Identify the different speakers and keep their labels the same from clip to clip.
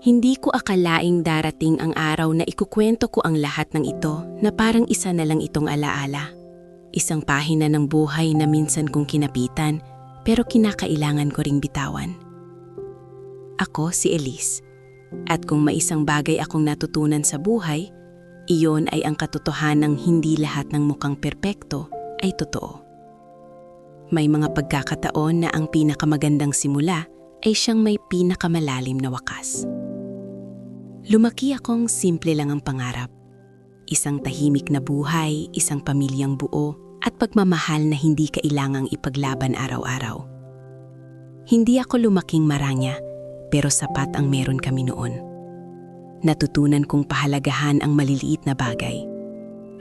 Speaker 1: Hindi ko akalaing darating ang araw na ikukwento ko ang lahat ng ito na parang isa na lang itong alaala. Isang pahina ng buhay na minsan kong kinapitan pero kinakailangan ko ring bitawan. Ako si Elise, at kung may isang bagay akong natutunan sa buhay, iyon ay ang katotohanang hindi lahat ng mukhang perpekto ay totoo. May mga pagkakataon na ang pinakamagandang simula ay siyang may pinakamalalim na wakas. Lumaki akong simple lang ang pangarap. Isang tahimik na buhay, isang pamilyang buo, at pagmamahal na hindi kailangang ipaglaban araw-araw. Hindi ako lumaking maranya, pero sapat ang meron kami noon. Natutunan kong pahalagahan ang maliliit na bagay.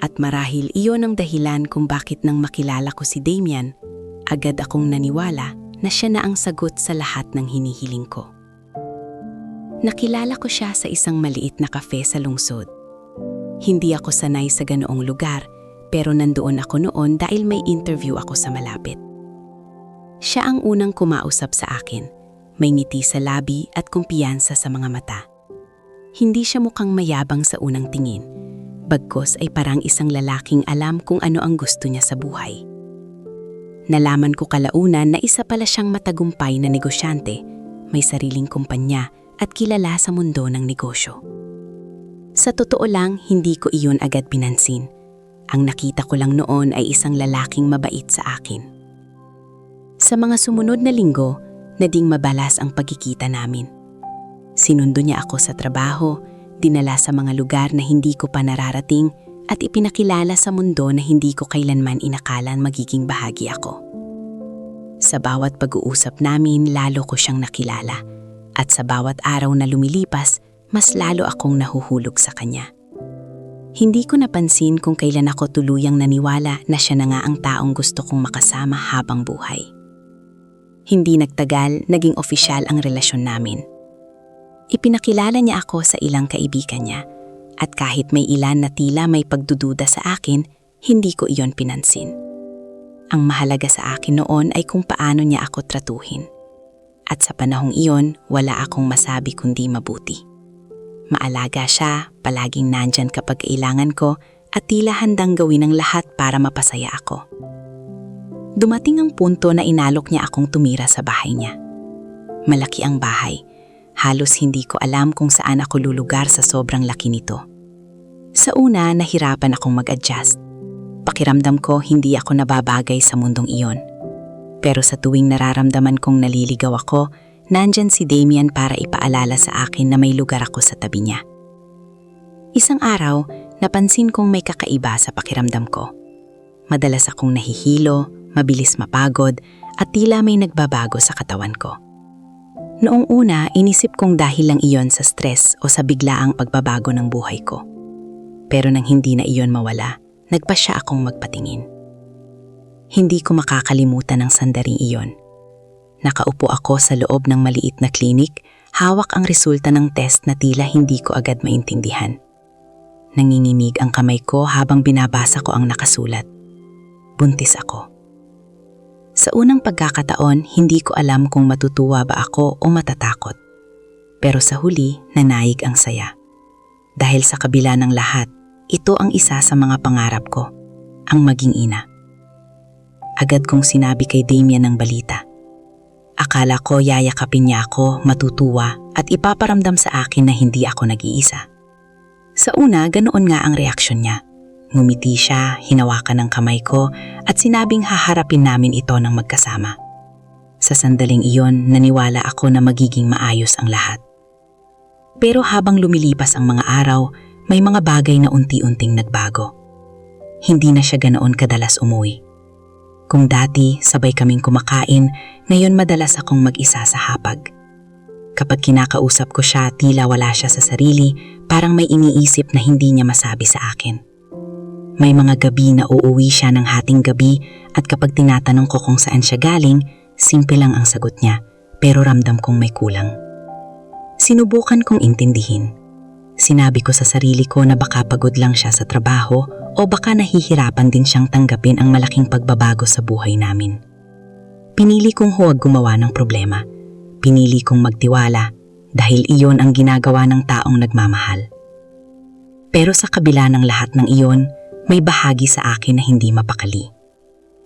Speaker 1: At marahil iyon ang dahilan kung bakit nang makilala ko si Damian, agad akong naniwala na siya na ang sagot sa lahat ng hinihiling ko. Nakilala ko siya sa isang maliit na kafe sa lungsod. Hindi ako sanay sa ganoong lugar, pero nandoon ako noon dahil may interview ako sa malapit. Siya ang unang kumausap sa akin, may ngiti sa labi at kumpiyansa sa mga mata. Hindi siya mukhang mayabang sa unang tingin, bagkus ay parang isang lalaking alam kung ano ang gusto niya sa buhay. Nalaman ko kalaunan na isa pala siyang matagumpay na negosyante, may sariling kumpanya at kilala sa mundo ng negosyo. Sa totoo lang, hindi ko iyon agad pinansin. Ang nakita ko lang noon ay isang lalaking mabait sa akin. Sa mga sumunod na linggo, naging mabalas ang pagkikita namin. Sinundo niya ako sa trabaho, dinala sa mga lugar na hindi ko pa nararating at ipinakilala sa mundo na hindi ko kailanman inakalan magiging bahagi ako. Sa bawat pag-uusap namin, lalo ko siyang nakilala. At sa bawat araw na lumilipas, mas lalo akong nahuhulog sa kanya. Hindi ko napansin kung kailan ako tuluyang naniwala na siya na nga ang taong gusto kong makasama habang buhay. Hindi nagtagal, naging opisyal ang relasyon namin. Ipinakilala niya ako sa ilang kaibigan niya, at kahit may ilan na tila may pagdududa sa akin, hindi ko iyon pinansin. Ang mahalaga sa akin noon ay kung paano niya ako tratuhin. At sa panahong iyon, wala akong masabi kundi mabuti. Maalaga siya, palaging nandyan kapag kailangan ko, at tila handang gawin ang lahat para mapasaya ako. Dumating ang punto na inalok niya akong tumira sa bahay niya. Malaki ang bahay. Halos hindi ko alam kung saan ako lulugar sa sobrang laki nito. Sa una, nahirapan akong mag-adjust. Pakiramdam ko hindi ako nababagay sa mundong iyon. Pero sa tuwing nararamdaman kong naliligaw ako, nandyan si Damian para ipaalala sa akin na may lugar ako sa tabi niya. Isang araw, napansin kong may kakaiba sa pakiramdam ko. Madalas akong nahihilo, mabilis mapagod, at tila may nagbabago sa katawan ko. Noong una, inisip kong dahil lang iyon sa stress o sa biglaang pagbabago ng buhay ko. Pero nang hindi na iyon mawala, nagpasya akong magpatingin. Hindi ko makakalimutan ang sandaling iyon. Nakaupo ako sa loob ng maliit na klinik, hawak ang resulta ng test na tila hindi ko agad maintindihan. Nanginginig ang kamay ko habang binabasa ko ang nakasulat. Buntis ako. Sa unang pagkakataon, hindi ko alam kung matutuwa ba ako o matatakot. Pero sa huli, nanayig ang saya. Dahil sa kabila ng lahat, ito ang isa sa mga pangarap ko, ang maging ina. Agad kong sinabi kay Damian ang balita. Akala ko yayakapin niya ako, matutuwa at ipaparamdam sa akin na hindi ako nag-iisa. Sa una, ganoon nga ang reaksyon niya. Ngumiti siya, hinawakan ng kamay ko at sinabing haharapin namin ito ng magkasama. Sa sandaling iyon, naniwala ako na magiging maayos ang lahat. Pero habang lumilipas ang mga araw, may mga bagay na unti-unting nagbago. Hindi na siya ganoon kadalas umuwi. Kung dati sabay kaming kumakain, ngayon madalas akong mag-isa sa hapag. Kapag kinakausap ko siya, tila wala siya sa sarili, parang may iniisip na hindi niya masabi sa akin. May mga gabi na uuwi siya ng hating gabi at kapag tinatanong ko kung saan siya galing, simple lang ang sagot niya, pero ramdam kong may kulang. Sinubukan kong intindihin. Sinabi ko sa sarili ko na baka pagod lang siya sa trabaho o baka nahihirapan din siyang tanggapin ang malaking pagbabago sa buhay namin. Pinili kong huwag gumawa ng problema. Pinili kong magtiwala, dahil iyon ang ginagawa ng taong nagmamahal. Pero sa kabila ng lahat ng iyon, may bahagi sa akin na hindi mapakali.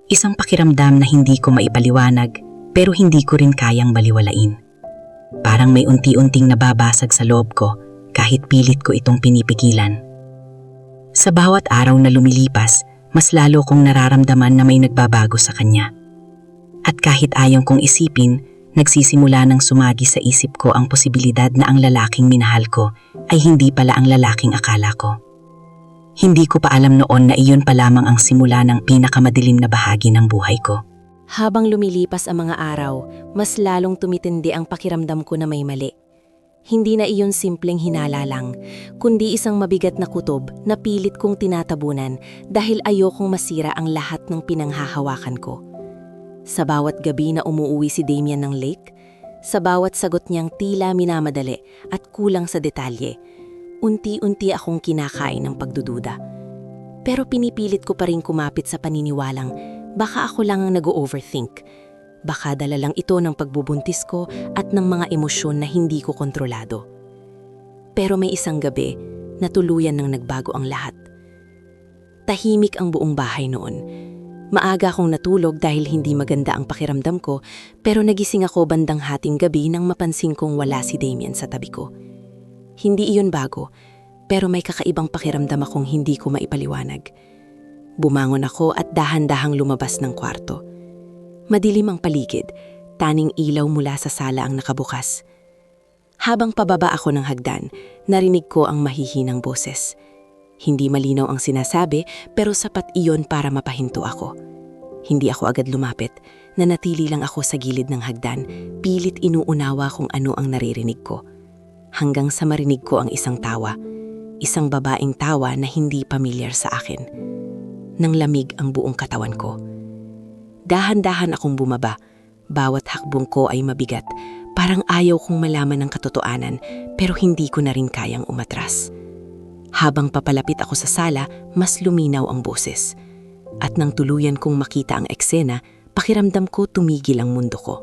Speaker 1: Isang pakiramdam na hindi ko maipaliwanag pero hindi ko rin kayang baliwalain. Parang may unti-unting nababasag sa loob ko kahit pilit ko itong pinipigilan. Sa bawat araw na lumilipas, mas lalo kong nararamdaman na may nagbabago sa kanya. At kahit ayaw kong isipin, nagsisimula ng sumagi sa isip ko ang posibilidad na ang lalaking minahal ko ay hindi pala ang lalaking akala ko. Hindi ko pa alam noon na iyon pa lamang ang simula ng pinakamadilim na bahagi ng buhay ko.
Speaker 2: Habang lumilipas ang mga araw, mas lalong tumitindi ang pakiramdam ko na may mali. Hindi na iyon simpleng hinala lang, kundi isang mabigat na kutob na pilit kong tinatabunan dahil ayokong masira ang lahat ng pinanghahawakan ko. Sa bawat gabi na umuuwi si Damian ng lake, sa bawat sagot niyang tila minamadali at kulang sa detalye, unti-unti akong kinakain ng pagdududa. Pero pinipilit ko pa rin kumapit sa paniniwalang baka ako lang ang nag-overthink. Baka dala lang ito ng pagbubuntis ko at ng mga emosyon na hindi ko kontrolado. Pero may isang gabi na tuluyan nang nagbago ang lahat. Tahimik ang buong bahay noon. Maaga akong natulog dahil hindi maganda ang pakiramdam ko, pero nagising ako bandang hating gabi nang mapansin kong wala si Damian sa tabi ko. Hindi iyon bago, pero may kakaibang pakiramdam akong hindi ko maipaliwanag. Bumangon ako at dahan-dahang lumabas ng kwarto. Madilim ang paligid, taning ilaw mula sa sala ang nakabukas. Habang pababa ako ng hagdan, narinig ko ang mahihinang boses. Hindi malinaw ang sinasabi pero sapat iyon para mapahinto ako. Hindi ako agad lumapit, nanatili lang ako sa gilid ng hagdan, pilit inuunawa kung ano ang naririnig ko. Hanggang sa marinig ko ang isang tawa, isang babaeng tawa na hindi pamilyar sa akin. Nang lamig ang buong katawan ko. Dahan-dahan akong bumaba, bawat hakbong ko ay mabigat, parang ayaw kong malaman ng katotohanan pero hindi ko na rin kayang umatras. Habang papalapit ako sa sala, mas luminaw ang boses. At nang tuluyan kong makita ang eksena, pakiramdam ko tumigil ang mundo ko.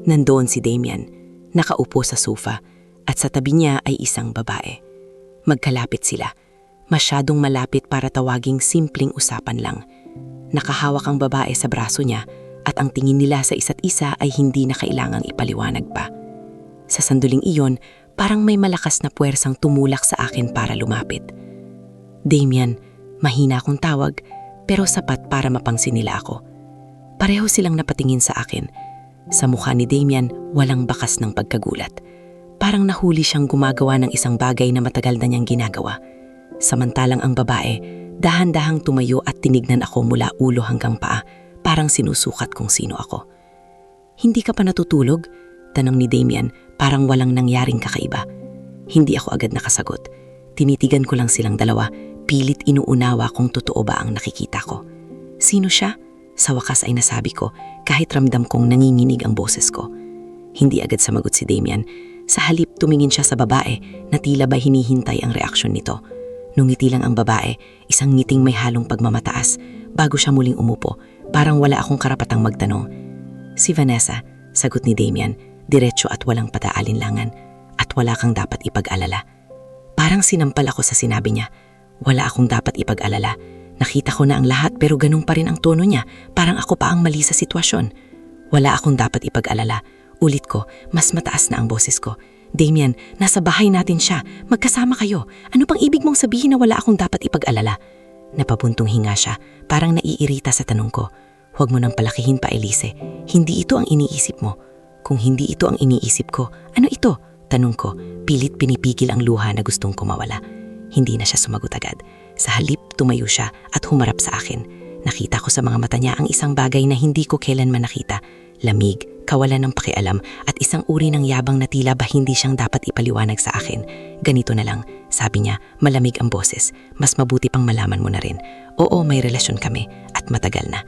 Speaker 2: Nandoon si Damian, nakaupo sa sofa, at sa tabi niya ay isang babae. Magkalapit sila, masyadong malapit para tawaging simpleng usapan lang. Nakahawak ang babae sa braso niya, at ang tingin nila sa isa't isa ay hindi na kailangang ipaliwanag pa. Sa sanduling iyon, parang may malakas na puwersang tumulak sa akin para lumapit. Damian, mahina akong tawag, pero sapat para mapangsin nila ako. Pareho silang napatingin sa akin. Sa mukha ni Damian, walang bakas ng pagkagulat. Parang nahuli siyang gumagawa ng isang bagay na matagal na niyang ginagawa. Samantalang ang babae, dahan-dahang tumayo at tinignan ako mula ulo hanggang paa, parang sinusukat kung sino ako. "Hindi ka pa natutulog?" tanong ni Damian, parang walang nangyaring kakaiba. Hindi ako agad nakasagot. Tinitigan ko lang silang dalawa, pilit inuunawa kung totoo ba ang nakikita ko. "Sino siya?" Sa wakas ay nasabi ko, kahit ramdam kong nanginginig ang boses ko. Hindi agad sumagot si Damian. Sa halip tumingin siya sa babae na tila ba hinihintay ang reaksyon nito. Nungiti lang ang babae, isang ngiting may halong pagmamataas, bago siya muling umupo, parang wala akong karapatang magtanong. "Si Vanessa," sagot ni Damian, diretso at walang pataalinlangan, "at wala kang dapat ipag-alala." Parang sinampal ako sa sinabi niya. Wala akong dapat ipag-alala. Nakita ko na ang lahat pero ganun pa rin ang tono niya, parang ako pa ang mali sa sitwasyon. Wala akong dapat ipag-alala. Ulit ko, mas mataas na ang boses ko. "Damian, nasa bahay natin siya. Magkasama kayo. Ano pang ibig mong sabihin na wala akong dapat ipag-alala?" Napabuntong hinga siya, parang naiirita sa tanong ko. "Huwag mo nang palakihin pa, Elise. Hindi ito ang iniisip mo." "Kung hindi ito ang iniisip ko, ano ito?" tanong ko, pilit pinipigil ang luha na gustong kumawala. Hindi na siya sumagot agad. Sa halip, tumayo siya at humarap sa akin. Nakita ko sa mga mata niya ang isang bagay na hindi ko kailanman nakita. Lamig, kawalan ng pakialam at isang uri ng yabang na tila ba hindi siyang dapat ipaliwanag sa akin. "Ganito na lang," sabi niya, malamig ang boses. "Mas mabuti pang malaman mo na rin. Oo, may relasyon kami at matagal na."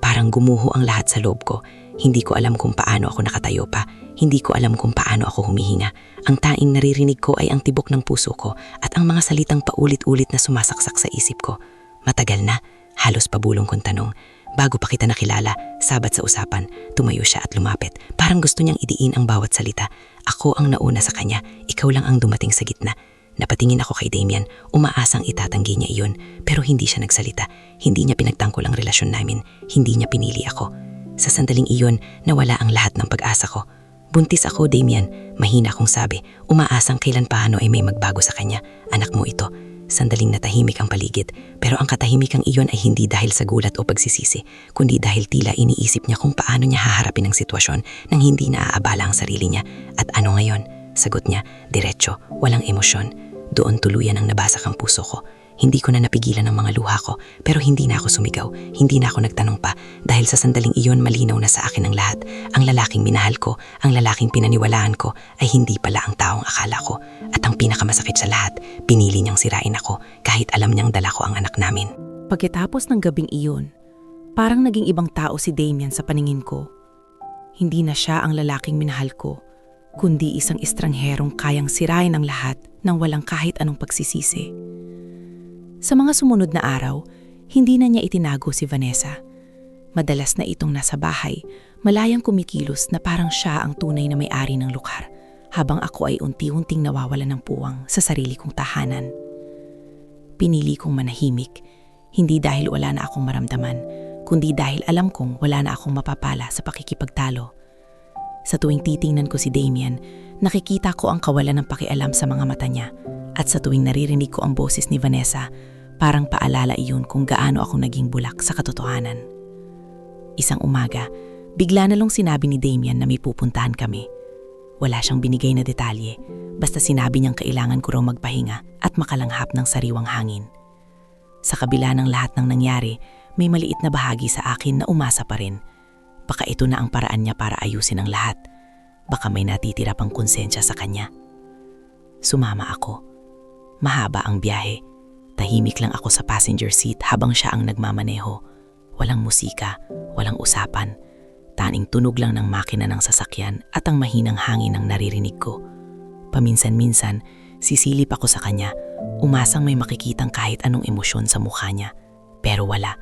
Speaker 2: Parang gumuho ang lahat sa loob ko. Hindi ko alam kung paano ako nakatayo pa. Hindi ko alam kung paano ako humihinga. Ang taing naririnig ko ay ang tibok ng puso ko at ang mga salitang paulit-ulit na sumasaksak sa isip ko. "Matagal na?" halos pabulong kong tanong. "Bago pa kita nakilala," sabat sa usapan. Tumayo siya at lumapit. Parang gusto niyang idiin ang bawat salita.
Speaker 1: Ako ang nauna sa kanya, ikaw lang ang dumating sa gitna. Napatingin ako kay Damian, umaasang itatanggi niya iyon, pero hindi siya nagsalita. Hindi niya pinagtanggol ang relasyon namin, hindi niya pinili ako. Sa sandaling iyon, nawala ang lahat ng pag-asa ko. Buntis ako, Damian, mahina akong sabi, umaasang kailan paano ay may magbago sa kanya. Anak mo ito. Sandaling natahimik ang paligid, pero ang katahimikang iyon ay hindi dahil sa gulat o pagsisisi, kundi dahil tila iniisip niya kung paano niya haharapin ang sitwasyon nang hindi naaabala ang sarili niya. At ano ngayon? Sagot niya, diretso, walang emosyon. Doon tuluyan ang nabasak ang puso ko. Hindi ko na napigilan ang mga luha ko, pero hindi na ako sumigaw, hindi na ako nagtanong pa, dahil sa sandaling iyon malinaw na sa akin ang lahat. Ang lalaking minahal ko, ang lalaking pinaniwalaan ko, ay hindi pala ang taong akala ko. At ang pinakamasakit sa lahat, pinili niyang sirain ako, kahit alam niyang dala ko ang anak namin.
Speaker 2: Pagkatapos ng gabing iyon, parang naging ibang tao si Damian sa paningin ko. Hindi na siya ang lalaking minahal ko, kundi isang estrangherong kayang sirain ang lahat nang walang kahit anong pagsisisi. Sa mga sumunod na araw, hindi na niya itinago si Vanessa. Madalas na itong nasa bahay, malayang kumikilos na parang siya ang tunay na may-ari ng lugar, habang ako ay unti-unting nawawalan ng puwang sa sarili kong tahanan. Pinili kong manahimik, hindi dahil wala na akong maramdaman, kundi dahil alam kong wala na akong mapapala sa pakikipagtalo. Sa tuwing titingnan ko si Damian, nakikita ko ang kawalan ng pakialam sa mga mata niya, at sa tuwing naririnig ko ang boses ni Vanessa, parang paalala iyon kung gaano ako naging bulak sa katotohanan. Isang umaga, bigla na lang sinabi ni Damian na may pupuntahan kami. Wala siyang binigay na detalye, basta sinabi niyang kailangan ko raw magpahinga at makalanghap ng sariwang hangin. Sa kabila ng lahat ng nangyari, may maliit na bahagi sa akin na umasa pa rin. Baka ito na ang paraan niya para ayusin ang lahat. Baka may natitira pang konsensya sa kanya. Sumama ako. Mahaba ang biyahe. Tahimik lang ako sa passenger seat habang siya ang nagmamaneho. Walang musika, walang usapan. Taning tunog lang ng makina ng sasakyan at ang mahinang hangin ang naririnig ko. Paminsan-minsan, sisilip ako sa kanya, umasang may makikitang kahit anong emosyon sa mukha niya. Pero wala.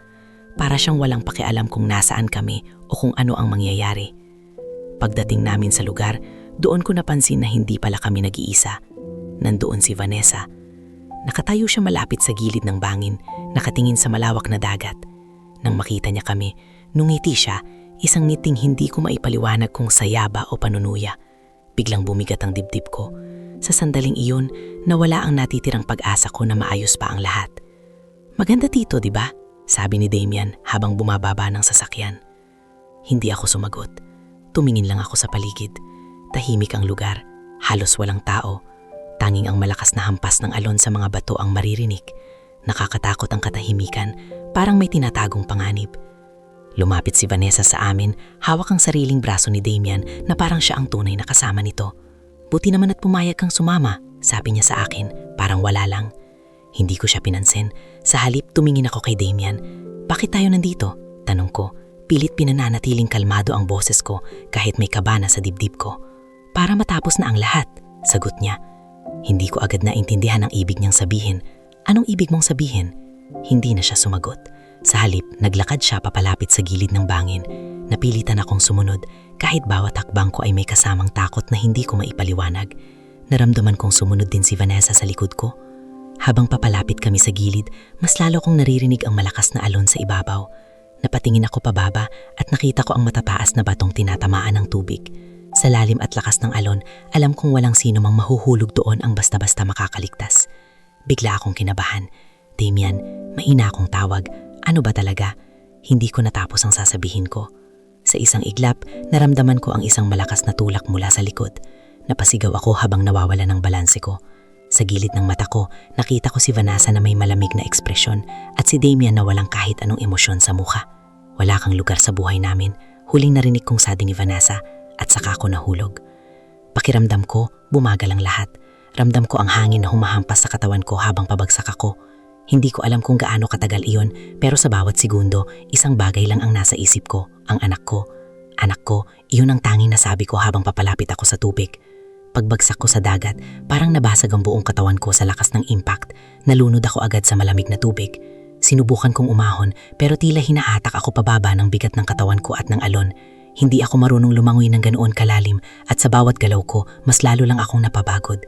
Speaker 2: Para siyang walang pakialam kung nasaan kami o kung ano ang mangyayari. Pagdating namin sa lugar, doon ko napansin na hindi pala kami nag-iisa. Nandoon si Vanessa. Nakatayo siya malapit sa gilid ng bangin, nakatingin sa malawak na dagat. Nang makita niya kami, nungiti siya, isang ngiting hindi ko maipaliwanag kung saya ba o panunuya. Biglang bumigat ang dibdib ko. Sa sandaling iyon, nawala ang natitirang pag-asa ko na maayos pa ang lahat. Maganda dito, di ba? Sabi ni Damian habang bumababa ng sasakyan. Hindi ako sumagot. Tumingin lang ako sa paligid. Tahimik ang lugar, halos walang tao. Tanging ang malakas na hampas ng alon sa mga bato ang maririnig. Nakakatakot ang katahimikan, parang may tinatagong panganib. Lumapit si Vanessa sa amin, hawak ang sariling braso ni Damian na parang siya ang tunay na kasama nito. Buti naman at pumayag kang sumama, sabi niya sa akin, parang wala lang. Hindi ko siya pinansin. Sa halip tumingin ako kay Damian. Bakit tayo nandito? Tanong ko. Pilit pinananatiling kalmado ang boses ko kahit may kaba na sa dibdib ko. Para matapos na ang lahat, sagot niya. Hindi ko agad naintindihan ang ibig niyang sabihin. Anong ibig mong sabihin? Hindi na siya sumagot. Sa halip, naglakad siya papalapit sa gilid ng bangin. Napilitan akong sumunod kahit bawat hakbang ko ay may kasamang takot na hindi ko maipaliwanag. Naramdaman kong sumunod din si Vanessa sa likod ko. Habang papalapit kami sa gilid, mas lalo kong naririnig ang malakas na alon sa ibabaw. Napatingin ako pababa at nakita ko ang matataas na batong tinatamaan ng tubig. Sa lalim at lakas ng alon, alam kong walang sino mang mahuhulog doon ang basta-basta makakaligtas. Bigla akong kinabahan. Damian, mahina akong tawag. Ano ba talaga? Hindi ko natapos ang sasabihin ko. Sa isang iglap, naramdaman ko ang isang malakas na tulak mula sa likod. Napasigaw ako habang nawawala ng balanse ko. Sa gilid ng mata ko, nakita ko si Vanessa na may malamig na ekspresyon at si Damian na walang kahit anong emosyon sa mukha. Wala kang lugar sa buhay namin, huling narinig kong sabi ni Vanessa at saka ko nahulog. Pakiramdam ko, bumagal ang lahat. Ramdam ko ang hangin na humahampas sa katawan ko habang pabagsak ako. Hindi ko alam kung gaano katagal iyon, pero sa bawat segundo, isang bagay lang ang nasa isip ko, ang anak ko. Anak ko, iyon ang tanging nasabi ko habang papalapit ako sa tubig. Pagbagsak ko sa dagat, parang nabasag ang buong katawan ko sa lakas ng impact. Nalunod ako agad sa malamig na tubig. Sinubukan kong umahon pero tila hinahatak ako pababa ng bigat ng katawan ko at ng alon.
Speaker 3: Hindi ako marunong lumangoy ng ganoon kalalim at sa bawat galaw ko, mas lalo lang akong napapagod.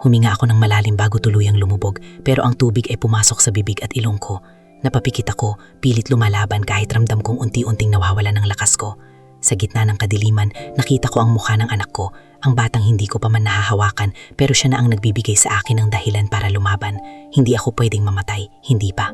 Speaker 3: Huminga ako ng malalim bago tuluyang lumubog pero ang tubig ay pumasok sa bibig at ilong ko. Napapikit ako, pilit lumalaban kahit ramdam kong unti-unting nawawala ng lakas ko. Sa gitna ng kadiliman, nakita ko ang mukha ng anak ko, ang batang hindi ko pa man nahahawakan pero siya na ang nagbibigay sa akin ng dahilan para lumaban. Hindi ako pwedeng mamatay, hindi pa.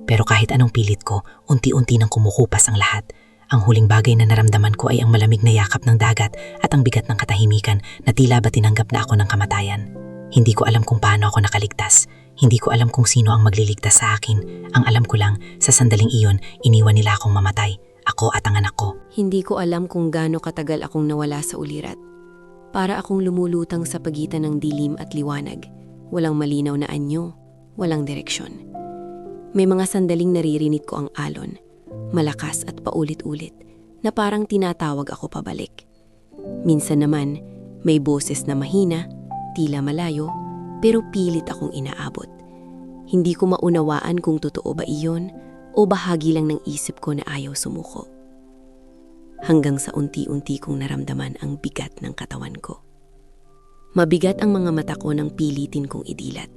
Speaker 3: Pero kahit anong pilit ko, unti-unti nang kumukupas ang lahat. Ang huling bagay na naramdaman ko ay ang malamig na yakap ng dagat at ang bigat ng katahimikan na tila ba tinanggap na ako ng kamatayan. Hindi ko alam kung paano ako nakaligtas. Hindi ko alam kung sino ang magliligtas sa akin. Ang alam ko lang, sa sandaling iyon, iniwan nila akong mamatay. Ako at ang anak ko.
Speaker 2: Hindi ko alam kung gaano katagal akong nawala sa ulirat. Para akong lumulutang sa pagitan ng dilim at liwanag. Walang malinaw na anyo, walang direksyon. May mga sandaling naririnig ko ang alon, malakas at paulit-ulit, na parang tinatawag ako pabalik. Minsan naman, may boses na mahina, tila malayo, pero pilit akong inaabot. Hindi ko maunawaan kung totoo ba iyon o bahagi lang ng isip ko na ayaw sumuko. Hanggang sa unti-unti kong naramdaman ang bigat ng katawan ko. Mabigat ang mga mata ko nang pilitin kong idilat.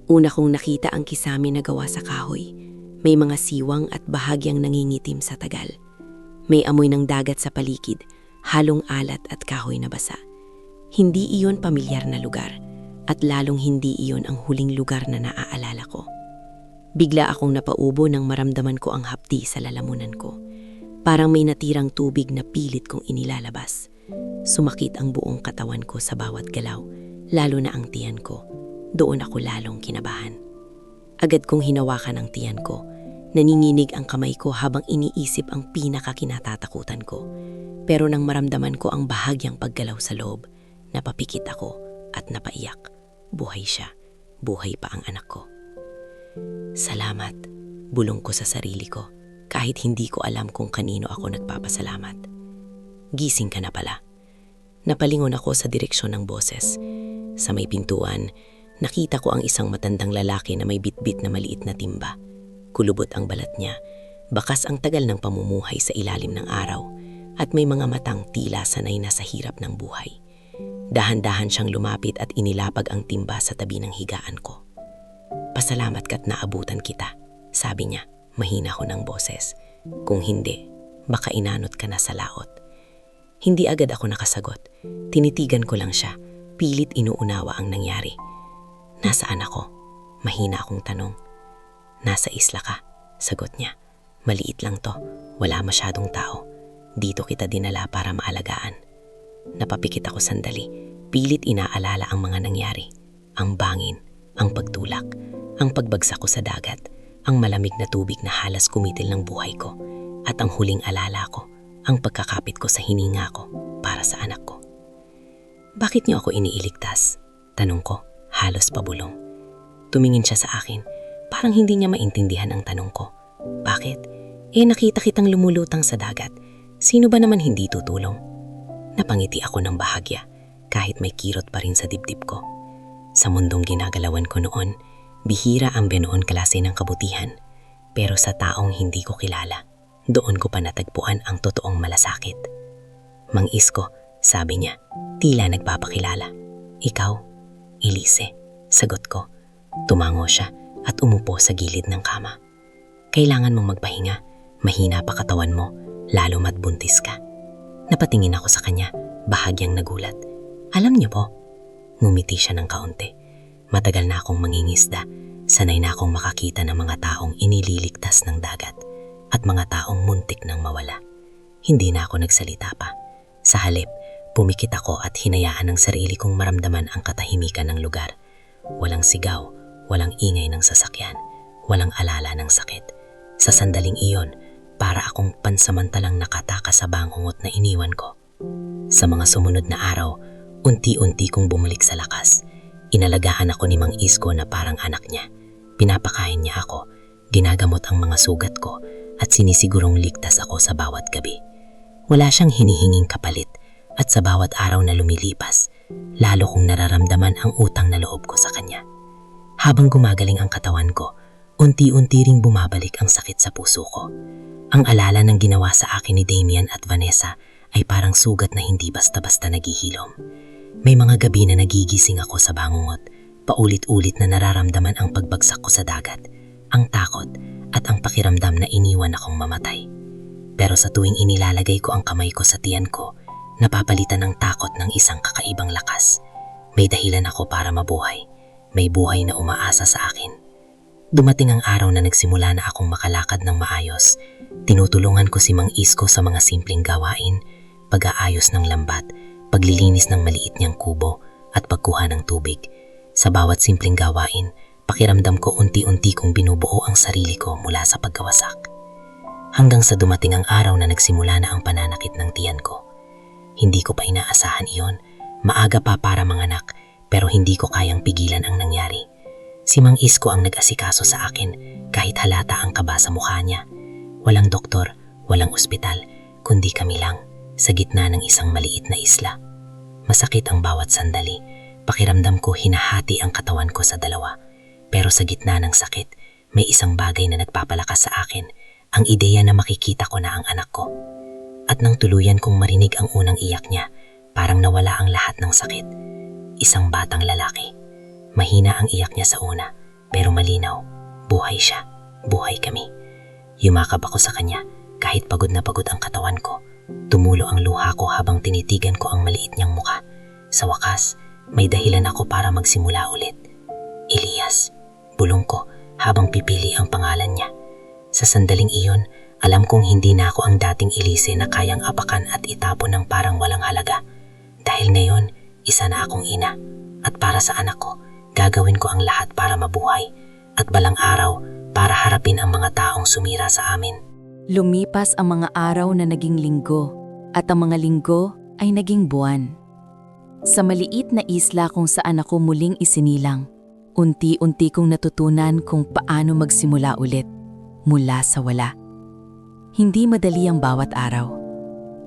Speaker 2: Una kong nakita ang kisame na gawa sa kahoy. May mga siwang at bahagyang nangingitim sa tagal. May amoy ng dagat sa paligid, halong alat at kahoy na basa. Hindi iyon pamilyar na lugar at lalong hindi iyon ang huling lugar na naaalala ko. Bigla akong napaubo nang maramdaman ko ang hapdi sa lalamunan ko. Parang may natirang tubig na pilit kong inilalabas. Sumakit ang buong katawan ko sa bawat galaw, lalo na ang tiyan ko. Doon ako lalong kinabahan. Agad kong hinawakan ang tiyan ko. Naninginig ang kamay ko habang iniisip ang pinakakinatatakutan ko. Pero nang maramdaman ko ang bahagyang paggalaw sa loob, napapikit ako at napaiyak. Buhay siya. Buhay pa ang anak ko. Salamat, bulong ko sa sarili ko, kahit hindi ko alam kung kanino ako nagpapasalamat. Gising ka na pala. Napalingon ako sa direksyon ng boses. Sa may pintuan, nakita ko ang isang matandang lalaki na may bitbit na maliit na timba. Kulubot ang balat niya, bakas ang tagal ng pamumuhay sa ilalim ng araw, at may mga matang tila sanay na sa hirap ng buhay. Dahan-dahan siyang lumapit at inilapag ang timba sa tabi ng higaan ko. Pasalamat ka't naabutan kita, sabi niya, mahina ko ng boses. Kung hindi, baka inanot ka na sa laot. Hindi agad ako nakasagot. Tinitigan ko lang siya, pilit inuunawa ang nangyari. Nasaan ako? Mahina akong tanong. Nasa isla ka, sagot niya. Maliit lang to, wala masyadong tao. Dito kita dinala para maalagaan. Napapikit ako sandali, pilit inaalala ang mga nangyari. Ang bangin, ang pagtulak, ang pagbagsak ko sa dagat, ang malamig na tubig na halos kumitil ng buhay ko, at ang huling alala ko, ang pagkakapit ko sa hininga ko para sa anak ko. Bakit niyo ako iniiligtas? Tanong ko, halos pabulong. Tumingin siya sa akin, parang hindi niya maintindihan ang tanong ko. Bakit? Nakita kitang lumulutang sa dagat. Sino ba naman hindi tutulong? Napangiti ako ng bahagya, kahit may kirot pa rin sa dibdib ko. Sa mundong ginagalawan ko noon, bihira ang binoon klase ng kabutihan. Pero sa taong hindi ko kilala, doon ko pa natagpuan ang totoong malasakit. Mang Isko, sabi niya, tila nagpapakilala. Ikaw? Elise, sagot ko. Tumango siya at umupo sa gilid ng kama. Kailangan mong magpahinga, mahina pa katawan mo, lalo mat buntis ka. Napatingin ako sa kanya, bahagyang nagulat. Alam niyo po, ngumiti siya ng kaunti. Matagal na akong mangingisda, sanay na akong makakita ng mga taong inililigtas ng dagat at mga taong muntik nang mawala. Hindi na ako nagsalita pa. Sa halip, pumikit ako at hinayaan ang sarili kong maramdaman ang katahimikan ng lugar. Walang sigaw, walang ingay ng sasakyan, walang alala ng sakit. Sa sandaling iyon, para akong pansamantalang nakatakas sa bangungot na iniwan ko. Sa mga sumunod na araw, unti-unti kong bumalik sa lakas. Inalagaan ako ni Mang Isko na parang anak niya. Pinapakain niya ako, ginagamot ang mga sugat ko, at sinisigurong ligtas ako sa bawat gabi. Wala siyang hinihinging kapalit at sa bawat araw na lumilipas, lalo kong nararamdaman ang utang na loob ko sa kanya. Habang gumagaling ang katawan ko, unti-unti ring bumabalik ang sakit sa puso ko. Ang alala ng ginawa sa akin ni Damian at Vanessa
Speaker 3: ay parang sugat na hindi basta-basta naghihilom. May mga gabi na nagigising ako sa bangungot, paulit-ulit na nararamdaman ang pagbagsak ko sa dagat, ang takot at ang pakiramdam na iniwan akong mamatay. Pero sa tuwing inilalagay ko ang kamay ko sa tiyan ko, napapalitan ng takot ng isang kakaibang lakas. May dahilan ako para mabuhay. May buhay na umaasa sa akin. Dumating ang araw na nagsimula na akong makalakad ng maayos. Tinutulungan ko si Mang Isko sa mga simpleng gawain, pag-aayos ng lambat, paglilinis ng maliit niyang kubo at pagkuha ng tubig. Sa bawat simpleng gawain, pakiramdam ko unti-unti kong binubuo ang sarili ko mula sa pagkawasak. Hanggang sa dumating ang araw na nagsimula na ang pananakit ng tiyan ko. Hindi ko pa inaasahan iyon. Maaga pa para manganak pero hindi ko kayang pigilan ang nangyari. Si Mang Isko ang nag-asikaso sa akin kahit halata ang kaba sa mukha niya. Walang doktor, walang ospital, kundi kami lang sa gitna ng isang maliit na isla. Masakit ang bawat sandali. Pakiramdam ko hinahati ang katawan ko sa dalawa. Pero sa gitna ng sakit, may isang bagay na nagpapalakas sa akin. Ang ideya na makikita ko na ang anak ko. At nang tuluyan kong marinig ang unang iyak niya, parang nawala ang lahat ng sakit. Isang batang lalaki. Mahina ang iyak niya sa una, pero malinaw. Buhay siya. Buhay kami. Yumakap ako sa kanya kahit pagod na pagod ang katawan ko. Tumulo ang luha ko habang tinitigan ko ang maliit niyang muka. Sa wakas, may dahilan ako para magsimula ulit. Elias. Bulong ko habang pipili ang pangalan niya. Sa sandaling iyon, alam kong hindi na ako ang dating Elise na kayang apakan at itapon ng parang walang halaga. Dahil ngayon, isa na akong ina. At para sa anak ko, gagawin ko ang lahat para mabuhay. At balang araw, para harapin ang mga taong sumira sa amin.
Speaker 2: Lumipas ang mga araw na naging linggo, at ang mga linggo ay naging buwan. Sa maliit na isla kung saan ako muling isinilang, unti-unti kong natutunan kung paano magsimula ulit, mula sa wala. Hindi madali ang bawat araw.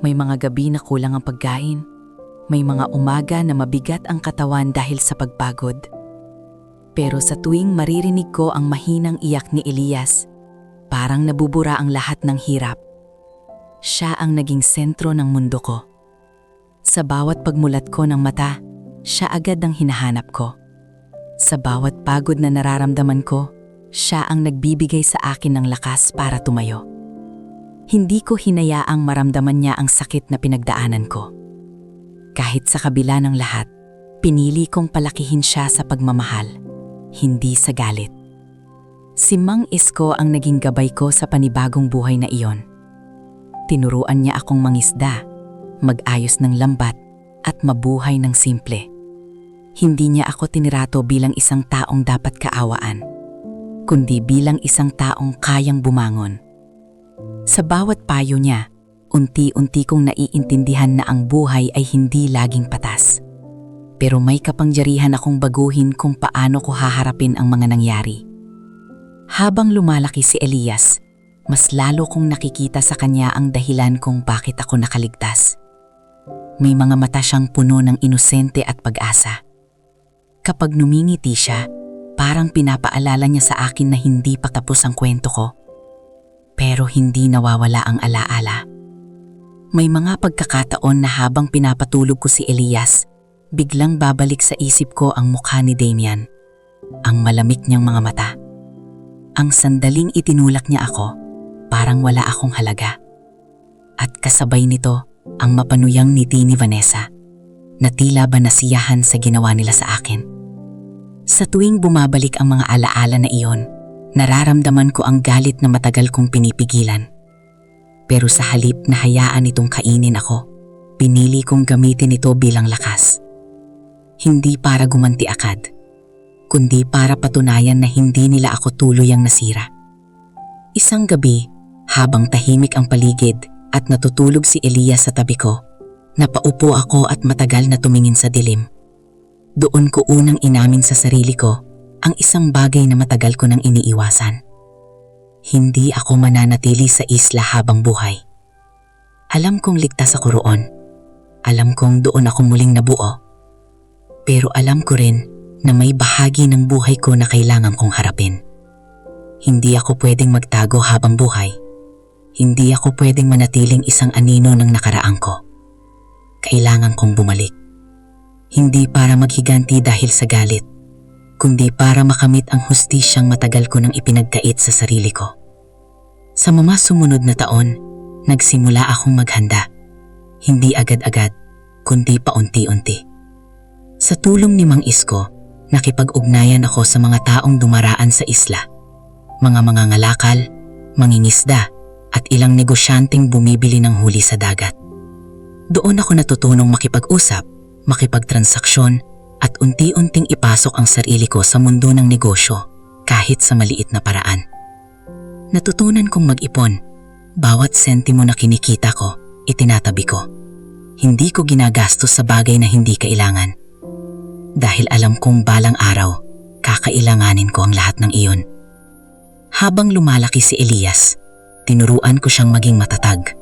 Speaker 2: May mga gabi na kulang ang pagkain. May mga umaga na mabigat ang katawan dahil sa pagpagod. Pero sa tuwing maririnig ko ang mahinang iyak ni Elias, parang nabubura ang lahat ng hirap. Siya ang naging sentro ng mundo ko. Sa bawat pagmulat ko ng mata, siya agad ang hinahanap ko. Sa bawat pagod na nararamdaman ko, siya ang nagbibigay sa akin ng lakas para tumayo. Hindi ko hinayaang maramdaman niya ang sakit na pinagdaanan ko. Kahit sa kabila ng lahat, pinili kong palakihin siya sa pagmamahal, hindi sa galit. Si Mang Isko ang naging gabay ko sa panibagong buhay na iyon. Tinuruan niya akong mangisda, mag-ayos ng lambat, at mabuhay ng simple. Hindi niya ako tinirato bilang isang taong dapat kaawaan, kundi bilang isang taong kayang bumangon. Sa bawat payo niya, unti-unti kong naiintindihan na ang buhay ay hindi laging patas. Pero may kapangyarihan akong baguhin kung paano ko haharapin ang mga nangyari. Habang lumalaki si Elias, mas lalo kong nakikita sa kanya ang dahilan kung bakit ako nakaligtas. May mga mata siyang puno ng inosente at pag-asa. Kapag numingiti siya, parang pinapaalala niya sa akin na hindi pa tapos ang kwento ko. Pero hindi nawawala ang alaala. May mga pagkakataon na habang pinapatulog ko si Elias, biglang babalik sa isip ko ang mukha ni Damian, ang malamig niyang mga mata. Ang sandaling itinulak niya ako, parang wala akong halaga. At kasabay nito, ang mapanuyang ngiti ni Vanessa, na tila ba nasiyahan sa ginawa nila sa akin. Sa tuwing bumabalik ang mga alaala na iyon, nararamdaman ko ang galit na matagal kong pinipigilan. Pero sa halip na hayaan itong kainin ako, pinili kong gamitin ito bilang lakas. Hindi para gumanti agad, kundi para patunayan na hindi nila ako tuluyang nasira. Isang gabi, habang tahimik ang paligid at natutulog si Elias sa tabi ko, napaupo ako at matagal na tumingin sa dilim. Doon ko unang inamin sa sarili ko ang isang bagay na matagal ko nang iniiwasan. Hindi ako mananatili sa isla habang buhay. Alam kong ligtas ako roon. Alam kong doon ako muling nabuo. Pero alam ko rin na may bahagi ng buhay ko na kailangan kong harapin. Hindi ako pwedeng magtago habang buhay. Hindi ako pwedeng manatiling isang anino ng nakaraan ko.
Speaker 3: kailangan kong bumalik. Hindi para maghiganti dahil sa galit, kundi para makamit ang hustisyang matagal ko nang ipinagkait sa sarili ko. Sa mga sumunod na taon, nagsimula akong maghanda. Hindi agad-agad, kundi paunti-unti. Sa tulong ni Mang Isko, nakipag-ugnayan ako sa mga taong dumaraan sa isla. Mga mangangalakal, mangingisda, at ilang negosyanteng bumibili ng huli sa dagat. Doon ako natutunong makipag-usap, makipagtransaksyon, at unti-unting ipasok ang sarili ko sa mundo ng negosyo kahit sa maliit na paraan. Natutunan kong mag-ipon. Bawat sentimo na kinikita ko, itinatabi ko. Hindi ko ginagastos sa bagay na hindi kailangan. Dahil alam kong balang araw, kakailanganin ko ang lahat ng iyon. Habang lumalaki si Elias, tinuruan ko siyang maging matatag.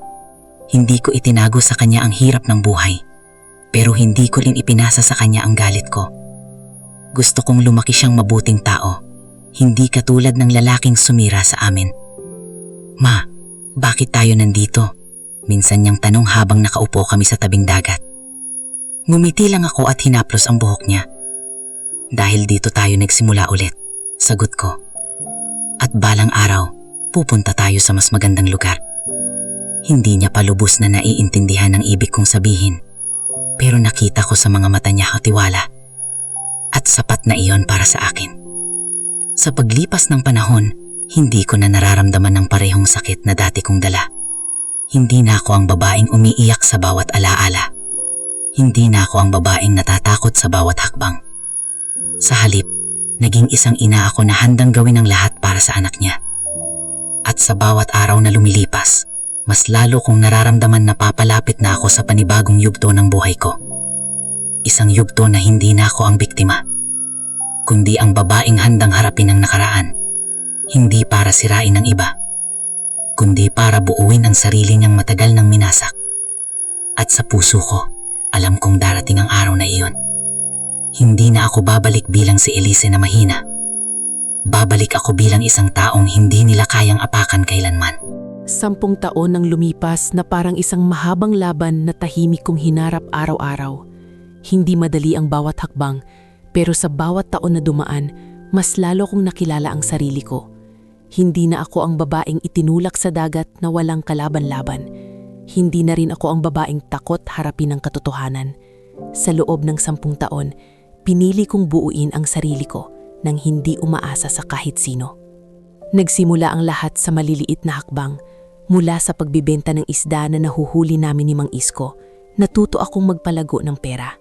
Speaker 3: Hindi ko itinago sa kanya ang hirap ng buhay. Pero hindi ko rin ipinasa sa kanya ang galit ko. Gusto kong lumaki siyang mabuting tao, hindi katulad ng lalaking sumira sa amin. Ma, bakit tayo nandito? Minsan niyang tanong habang nakaupo kami sa tabing dagat. Ngumiti lang ako at hinaplos ang buhok niya. Dahil dito tayo nagsimula ulit, sagot ko. At balang araw, pupunta tayo sa mas magandang lugar. Hindi niya pa lubos na naiintindihan ang ibig kong sabihin. Pero nakita ko sa mga mata niya ang tiwala. At sapat na iyon para sa akin. Sa paglipas ng panahon, hindi ko na nararamdaman ng parehong sakit na dati kong dala. Hindi na ako ang babaeng umiiyak sa bawat alaala. Hindi na ako ang babaeng natatakot sa bawat hakbang. Sa halip, naging isang ina ako na handang gawin ang lahat para sa anak niya. At sa bawat araw na lumilipas, mas lalo kong nararamdaman na papalapit na ako sa panibagong yugto ng buhay ko. Isang yugto na hindi na ako ang biktima, kundi ang babaeng handang harapin ang nakaraan. Hindi para sirain ng iba, kundi para buuin ang sarili niyang matagal nang minasak. At sa puso ko, alam kong darating ang araw na iyon. Hindi na ako babalik bilang si Elise na mahina. Babalik ako bilang isang taong hindi nila kayang apakan kailanman.
Speaker 4: 10 taon nang lumipas na parang isang mahabang laban na tahimik kong hinarap araw-araw. Hindi madali ang bawat hakbang, pero sa bawat taon na dumaan, mas lalo kong nakilala ang sarili ko. Hindi na ako ang babaeng itinulak sa dagat na walang kalaban-laban. Hindi na rin ako ang babaeng takot harapin ang katotohanan. Sa loob ng 10 taon, pinili kong buuin ang sarili ko nang hindi umaasa sa kahit sino. Nagsimula ang lahat sa maliliit na hakbang. Mula sa pagbibenta ng isda na nahuhuli namin ni Mang Isko, natuto akong magpalago ng pera.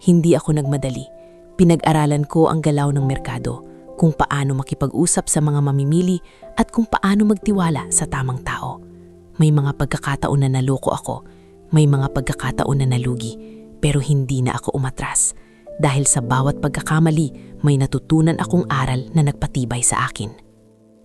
Speaker 4: Hindi ako nagmadali. Pinag-aralan ko ang galaw ng merkado, kung paano makipag-usap sa mga mamimili at kung paano magtiwala sa tamang tao. May mga pagkakataon na naloko ako, may mga pagkakataon na nalugi, pero hindi na ako umatras. Dahil sa bawat pagkakamali, may natutunan akong aral na nagpatibay sa akin.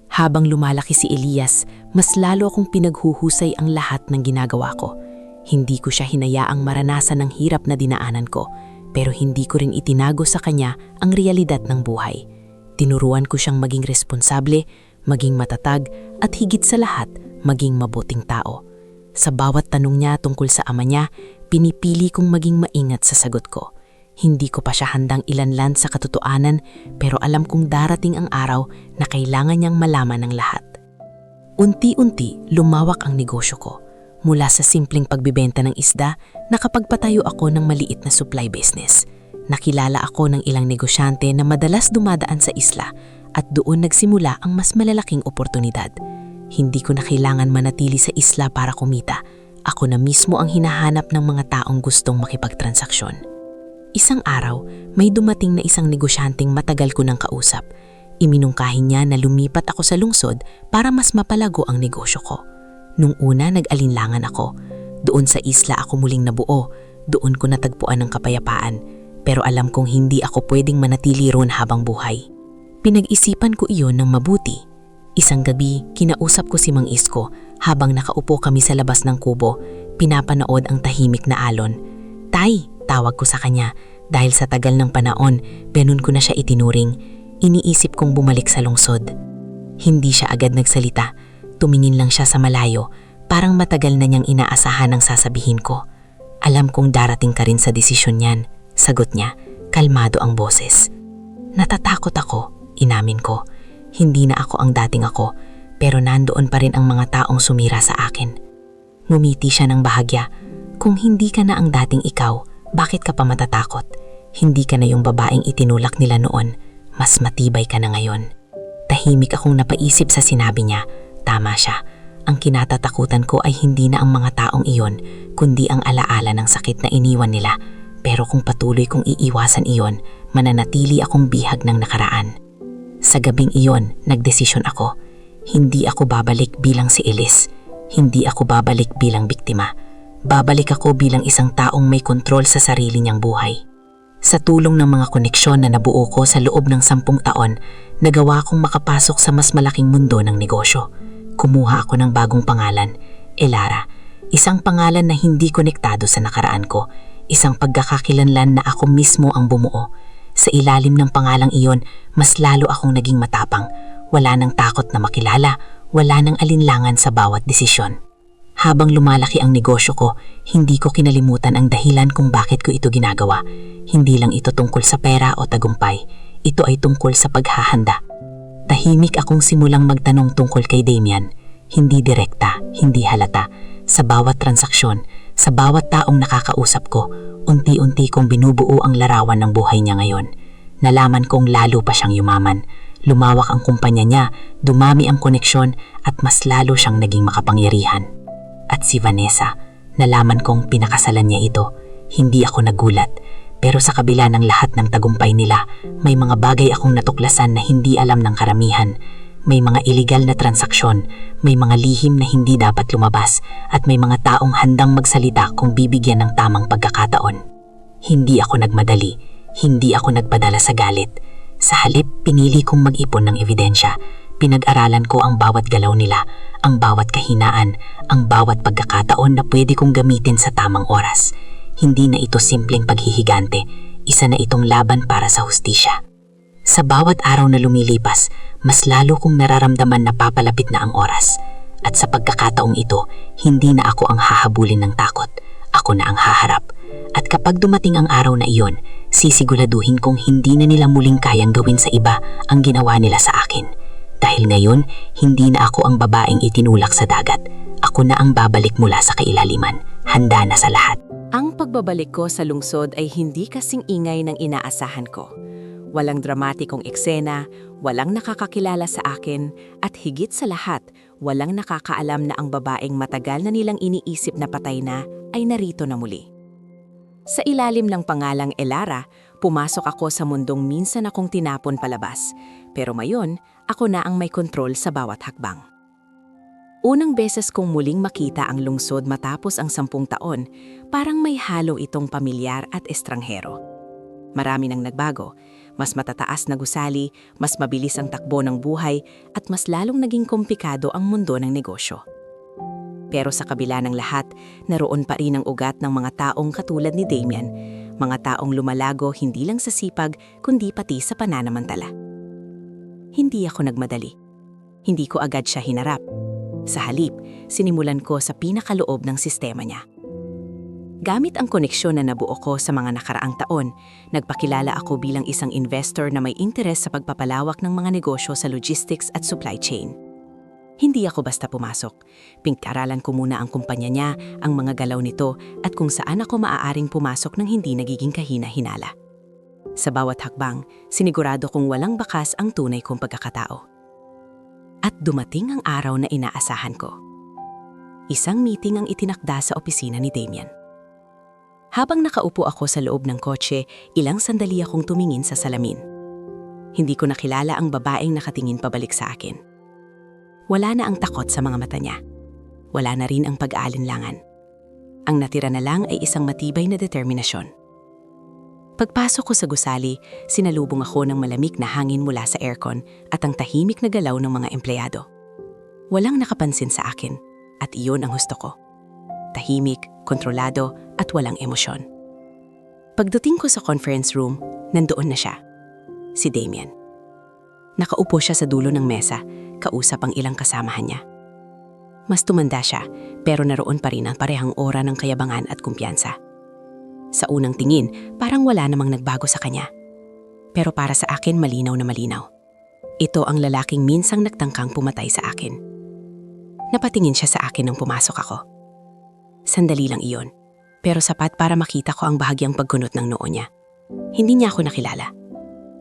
Speaker 4: Habang lumalaki si Elias, mas lalo akong pinaghuhusay ang lahat ng ginagawa ko. Hindi ko siya hinayaang maranasan ng hirap na dinaanan ko, pero hindi ko rin itinago sa kanya ang realidad ng buhay. Tinuruan ko siyang maging responsable, maging matatag, at higit sa lahat, maging mabuting tao. Sa bawat tanong niya tungkol sa ama niya, pinipili kong maging maingat sa sagot ko. Hindi ko pa siya handang ilanlan sa katotohanan, pero alam kong darating ang araw na kailangan niyang malaman ng lahat. Unti-unti, lumawak ang negosyo ko. Mula sa simpleng pagbibenta ng isda, nakapagpatayo ako ng maliit na supply business. Nakilala ako ng ilang negosyante na madalas dumadaan sa isla at doon nagsimula ang mas malalaking oportunidad. Hindi ko na kailangan manatili sa isla para kumita. Ako na mismo ang hinahanap ng mga taong gustong makipagtransaksyon. Isang araw, may dumating na isang negosyanteng matagal ko nang kausap. Iminungkahin niya na lumipat ako sa lungsod para mas mapalago ang negosyo ko. Nung una, nag-alinlangan ako. Doon sa isla ako muling nabuo. Doon ko natagpuan ng kapayapaan. Pero alam kong hindi ako pwedeng manatili roon habang buhay. Pinag-isipan ko iyon ng mabuti. Isang gabi, kinausap ko si Mang Isko habang nakaupo kami sa labas ng kubo. Pinapanood ang tahimik na alon. "Tay," tawag ko sa kanya dahil sa tagal ng panahon, ganun ko na siya itinuring. Iniisip kong bumalik sa lungsod. Hindi siya agad nagsalita. Tumingin lang siya sa malayo, parang matagal na niyang inaasahan ang sasabihin ko.
Speaker 3: Alam kong darating ka rin sa desisyon niyan, sagot niya, kalmado ang boses. Natatakot ako, inamin ko. Hindi na ako ang dating ako, pero nandoon pa rin ang mga taong sumira sa akin. Ngumiti siya ng bahagya. Kung hindi ka na ang dating ikaw, bakit ka pa matatakot? Hindi ka na yung babaeng itinulak nila noon, mas matibay ka na ngayon. Tahimik akong napaisip sa sinabi niya. Tama siya. Ang kinatatakutan ko ay hindi na ang mga taong iyon, kundi ang alaala ng sakit na iniwan nila. Pero kung patuloy kong iiwasan iyon, mananatili akong bihag ng nakaraan. Sa gabing iyon, nagdesisyon ako. Hindi ako babalik bilang si Elise. Hindi ako babalik bilang biktima. Babalik ako bilang isang taong may kontrol sa sarili niyang buhay. Sa tulong ng mga koneksyon na nabuo ko sa loob ng 10 taon, nagawa kong makapasok sa mas malaking mundo ng negosyo. Kumuha ako ng bagong pangalan, Elara. Isang pangalan na hindi konektado sa nakaraan ko. Isang pagkakakilanlan na ako mismo ang bumuo. Sa ilalim ng pangalang iyon, mas lalo akong naging matapang. Wala nang takot na makilala, wala nang alinlangan sa bawat desisyon. Habang lumalaki ang negosyo ko, hindi ko kinalimutan ang dahilan kung bakit ko ito ginagawa. Hindi lang ito tungkol sa pera o tagumpay. Ito ay tungkol sa paghahanda. Tahimik akong simulang magtanong tungkol kay Damian. Hindi direkta, hindi halata. Sa bawat transaksyon, sa bawat taong nakakausap ko, unti-unti kong binubuo ang larawan ng buhay niya ngayon. Nalaman kong lalo pa siyang yumaman. Lumawak ang kumpanya niya, dumami ang koneksyon at mas lalo siyang naging makapangyarihan. At si Vanessa, nalaman kong pinakasalan niya ito. Hindi ako nagulat. Pero sa kabila ng lahat ng tagumpay nila, may mga bagay akong natuklasan na hindi alam ng karamihan. May mga illegal na transaksyon, may mga lihim na hindi dapat lumabas, at may mga taong handang magsalita kung bibigyan ng tamang pagkakataon. Hindi ako nagmadali, hindi ako nagpadala sa galit. Sa halip, pinili kong mag-ipon ng ebidensya. Pinag-aralan ko ang bawat galaw nila, ang bawat kahinaan, ang bawat pagkakataon na pwede kong gamitin sa tamang oras. Hindi na ito simpleng paghihigante, isa na itong laban para sa hustisya. Sa bawat araw na lumilipas, mas lalo kong nararamdaman na papalapit na ang oras. At sa pagkakataong ito, hindi na ako ang hahabulin ng takot, ako na ang haharap. At kapag dumating ang araw na iyon, sisiguraduhin kong hindi na nila muling kayang gawin sa iba ang ginawa nila sa akin. Dahil ngayon, hindi na ako ang babaeng itinulak sa dagat. Ako na ang babalik mula sa kailaliman, handa na sa lahat.
Speaker 2: Ang pagbabalik ko sa lungsod ay hindi kasing ingay ng inaasahan ko. Walang dramatikong eksena, walang nakakakilala sa akin, at higit sa lahat, walang nakakaalam na ang babaeng matagal na nilang iniisip na patay na ay narito na muli. Sa ilalim ng pangalang Elara, pumasok ako sa mundong minsan akong tinapon palabas, pero ngayon, ako na ang may kontrol sa bawat hakbang. Unang beses kong muling makita ang lungsod matapos ang 10 taon, parang may halo itong pamilyar at estranghero. Marami nang nagbago, mas matataas na gusali, mas mabilis ang takbo ng buhay, at mas lalong naging komplikado ang mundo ng negosyo. Pero sa kabila ng lahat, naroon pa rin ang ugat ng mga taong katulad ni Damian, mga taong lumalago hindi lang sa sipag, kundi pati sa pananamantala. Hindi ako nagmadali. Hindi ko agad siya hinarap. Sa halip, sinimulan ko sa pinakaloob ng sistema niya. Gamit ang koneksyon na nabuo ko sa mga nakaraang taon, nagpakilala ako bilang isang investor na may interes sa pagpapalawak ng mga negosyo sa logistics at supply chain. Hindi ako basta pumasok. Pinag-aralan ko muna ang kumpanya niya, ang mga galaw nito, at kung saan ako maaaring pumasok nang hindi nagiging kahina-hinala. Sa bawat hakbang, sinigurado kong walang bakas ang tunay kong pagkakatao. At dumating ang araw na inaasahan ko. Isang meeting ang itinakda sa opisina ni Damian. Habang nakaupo ako sa loob ng kotse, ilang sandali akong tumingin sa salamin. Hindi ko nakilala ang babaeng nakatingin pabalik sa akin. Wala na ang takot sa mga mata niya. Wala na rin ang pag-aalinlangan. Ang natira na lang ay isang matibay na determinasyon. Pagpasok ko sa gusali, sinalubong ako ng malamig na hangin mula sa aircon at ang tahimik na galaw ng mga empleyado. Walang nakapansin sa akin, at iyon ang husto ko. Tahimik, kontrolado, at walang emosyon. Pagdating ko sa conference room, nandoon na siya. Si Damian. Nakaupo siya sa dulo ng mesa, kausap ang ilang kasamahan niya. Mas tumanda siya, pero naroon pa rin ang parehang aura ng kayabangan at kumpiyansa.
Speaker 1: Sa unang tingin, parang wala namang nagbago sa kanya. Pero para sa akin, malinaw na malinaw. Ito ang lalaking minsang nagtangkang pumatay sa akin. Napatingin siya sa akin nang pumasok ako. Sandali lang iyon, pero sapat para makita ko ang bahagyang pagkunot ng noo niya. Hindi niya ako nakilala.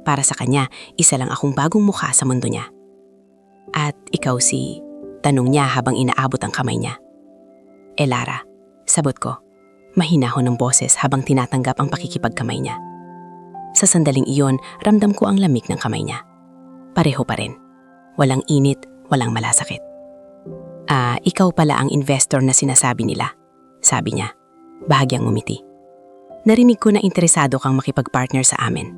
Speaker 1: Para sa kanya, isa lang akong bagong mukha sa mundo niya. At ikaw si... Tanong niya habang inaabot ang kamay niya. Elara, sabot ko. Mahinahon ng boses habang tinatanggap ang pakikipagkamay niya. Sa sandaling iyon, ramdam ko ang lamig ng kamay niya. Pareho pa rin. Walang init, walang malasakit. Ikaw pala ang investor na sinasabi nila, sabi niya. Bahagyang ngumiti. Narinig ko na interesado kang makipag-partner sa amin.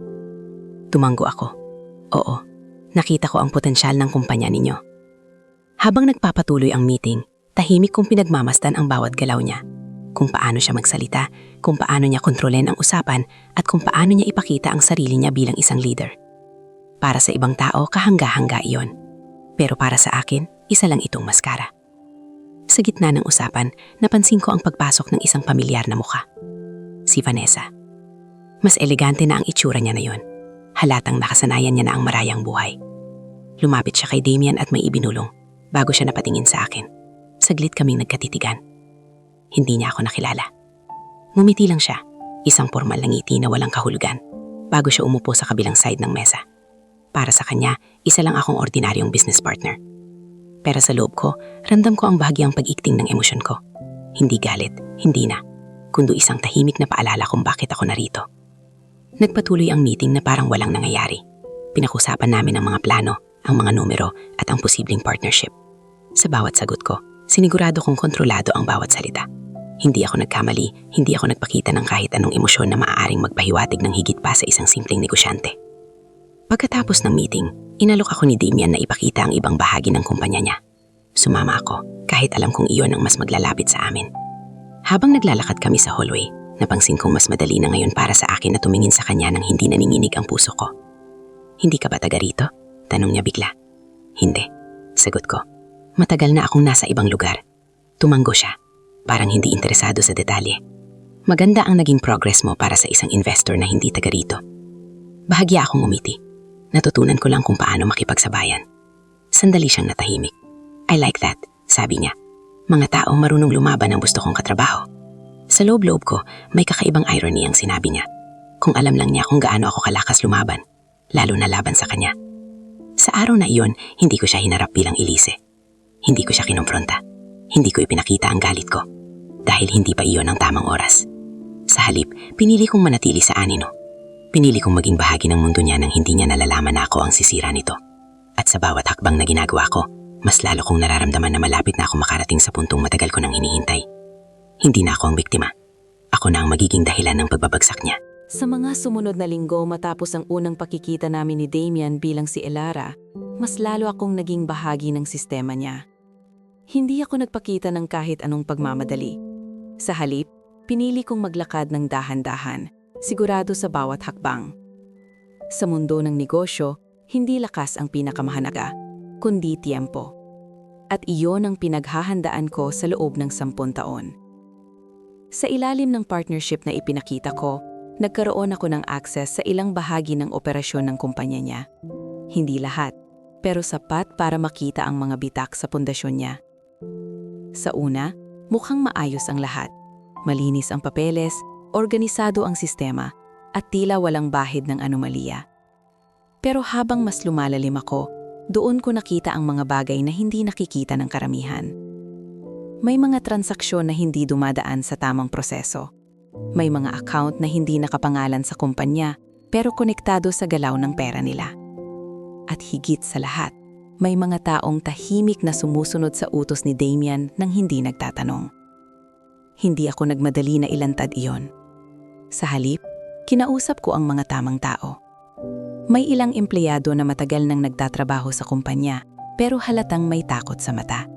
Speaker 1: Tumanggo ako. Oo, nakita ko ang potensyal ng kumpanya ninyo. Habang nagpapatuloy ang meeting, tahimik kong pinagmamasdan ang bawat galaw niya. Kung paano siya magsalita, kung paano niya kontrolin ang usapan, at kung paano niya ipakita ang sarili niya bilang isang leader. Para sa ibang tao, kahangga-hangga iyon. Pero para sa akin, isa lang itong maskara. Sa gitna ng usapan, napansin ko ang pagpasok ng isang pamilyar na mukha. Si Vanessa. Mas elegante na ang itsura niya na yon. Halatang nakasanayan niya na ang marayang buhay. Lumapit siya kay Damian at may ibinulong. Bago siya napatingin sa akin, saglit kaming nagkatitigan. Hindi niya ako nakilala. Ngumiti lang siya, isang formal na ngiti na walang kahulugan, bago siya umupo sa kabilang side ng mesa. Para sa kanya, isa lang akong ordinaryong business partner. Pero sa loob ko, ramdam ko ang bahagyang pag-ikting ng emosyon ko. Hindi galit, hindi na, kundi isang tahimik na paalala kung bakit ako narito. Nagpatuloy ang meeting na parang walang nangyayari. Pinakusapan namin ang mga plano, ang mga numero at ang posibleng partnership. Sa bawat sagot ko, sinigurado kong kontrolado ang bawat salita. Hindi ako nagkamali, hindi ako nagpakita ng kahit anong emosyon na maaaring magpahiwatig ng higit pa sa isang simpleng negosyante. Pagkatapos ng meeting, inalok ako ni Damian na ipakita ang ibang bahagi ng kumpanya niya. Sumama ako, kahit alam kong iyon ang mas maglalapit sa amin. Habang naglalakad kami sa hallway, napansin kong mas madali na ngayon para sa akin na tumingin sa kanya nang hindi naninginig ang puso ko. Hindi ka ba taga rito? Tanong niya bigla. Hindi, sagot ko. Matagal na akong nasa ibang lugar. Tumanggo siya, parang hindi interesado sa detalye. Maganda ang naging progress mo para sa isang investor na hindi taga rito. Bahagya akong umiti. Natutunan ko lang kung paano makipagsabayan. Sandali siyang natahimik. I like that, sabi niya. Mga taong marunong lumaban ang gusto kong katrabaho. Sa loob-loob ko, may kakaibang irony ang sinabi niya. Kung alam lang niya kung gaano ako kalakas lumaban, lalo na laban sa kanya. Sa araw na iyon, hindi ko siya hinarap bilang Elise. Hindi ko siya kinumpronta. Hindi ko ipinakita ang galit ko. Dahil hindi pa iyon ang tamang oras. Sa halip, pinili kong manatili sa anino. Pinili kong maging bahagi ng mundo niya nang hindi niya nalalaman na ako ang sisira nito. At sa bawat hakbang na ginagawa ko, mas lalo kong nararamdaman na malapit na ako makarating sa puntong matagal ko nang hinihintay. Hindi na ako ang biktima. Ako na ang magiging dahilan ng pagbabagsak niya.
Speaker 2: Sa mga sumunod na linggo matapos ang unang pakikita namin ni Damian bilang si Elara, mas lalo akong naging bahagi ng sistema niya. Hindi ako nagpakita ng kahit anong pagmamadali. Sa halip, pinili kong maglakad ng dahan-dahan, sigurado sa bawat hakbang. Sa mundo ng negosyo, hindi lakas ang pinakamahalaga, kundi tiyempo. At iyon ang pinaghahandaan ko sa loob ng 10 taon. Sa ilalim ng partnership na ipinakita ko, nagkaroon ako ng access sa ilang bahagi ng operasyon ng kumpanya niya. Hindi lahat, pero sapat para makita ang mga bitak sa pundasyon niya. Sa una, mukhang maayos ang lahat. Malinis ang papeles, organisado ang sistema, at tila walang bahid ng anomalya. Pero habang mas lumalalim ako, doon ko nakita ang mga bagay na hindi nakikita ng karamihan. May mga transaksyon na hindi dumadaan sa tamang proseso. May mga account na hindi nakapangalan sa kumpanya pero konektado sa galaw ng pera nila. At higit sa lahat, may mga taong tahimik na sumusunod sa utos ni Damian nang hindi nagtatanong. Hindi ako nagmadali na ilantad iyon. Sa halip, kinausap ko ang mga tamang tao. May ilang empleyado na matagal nang nagtatrabaho sa kumpanya pero halatang may takot sa mata.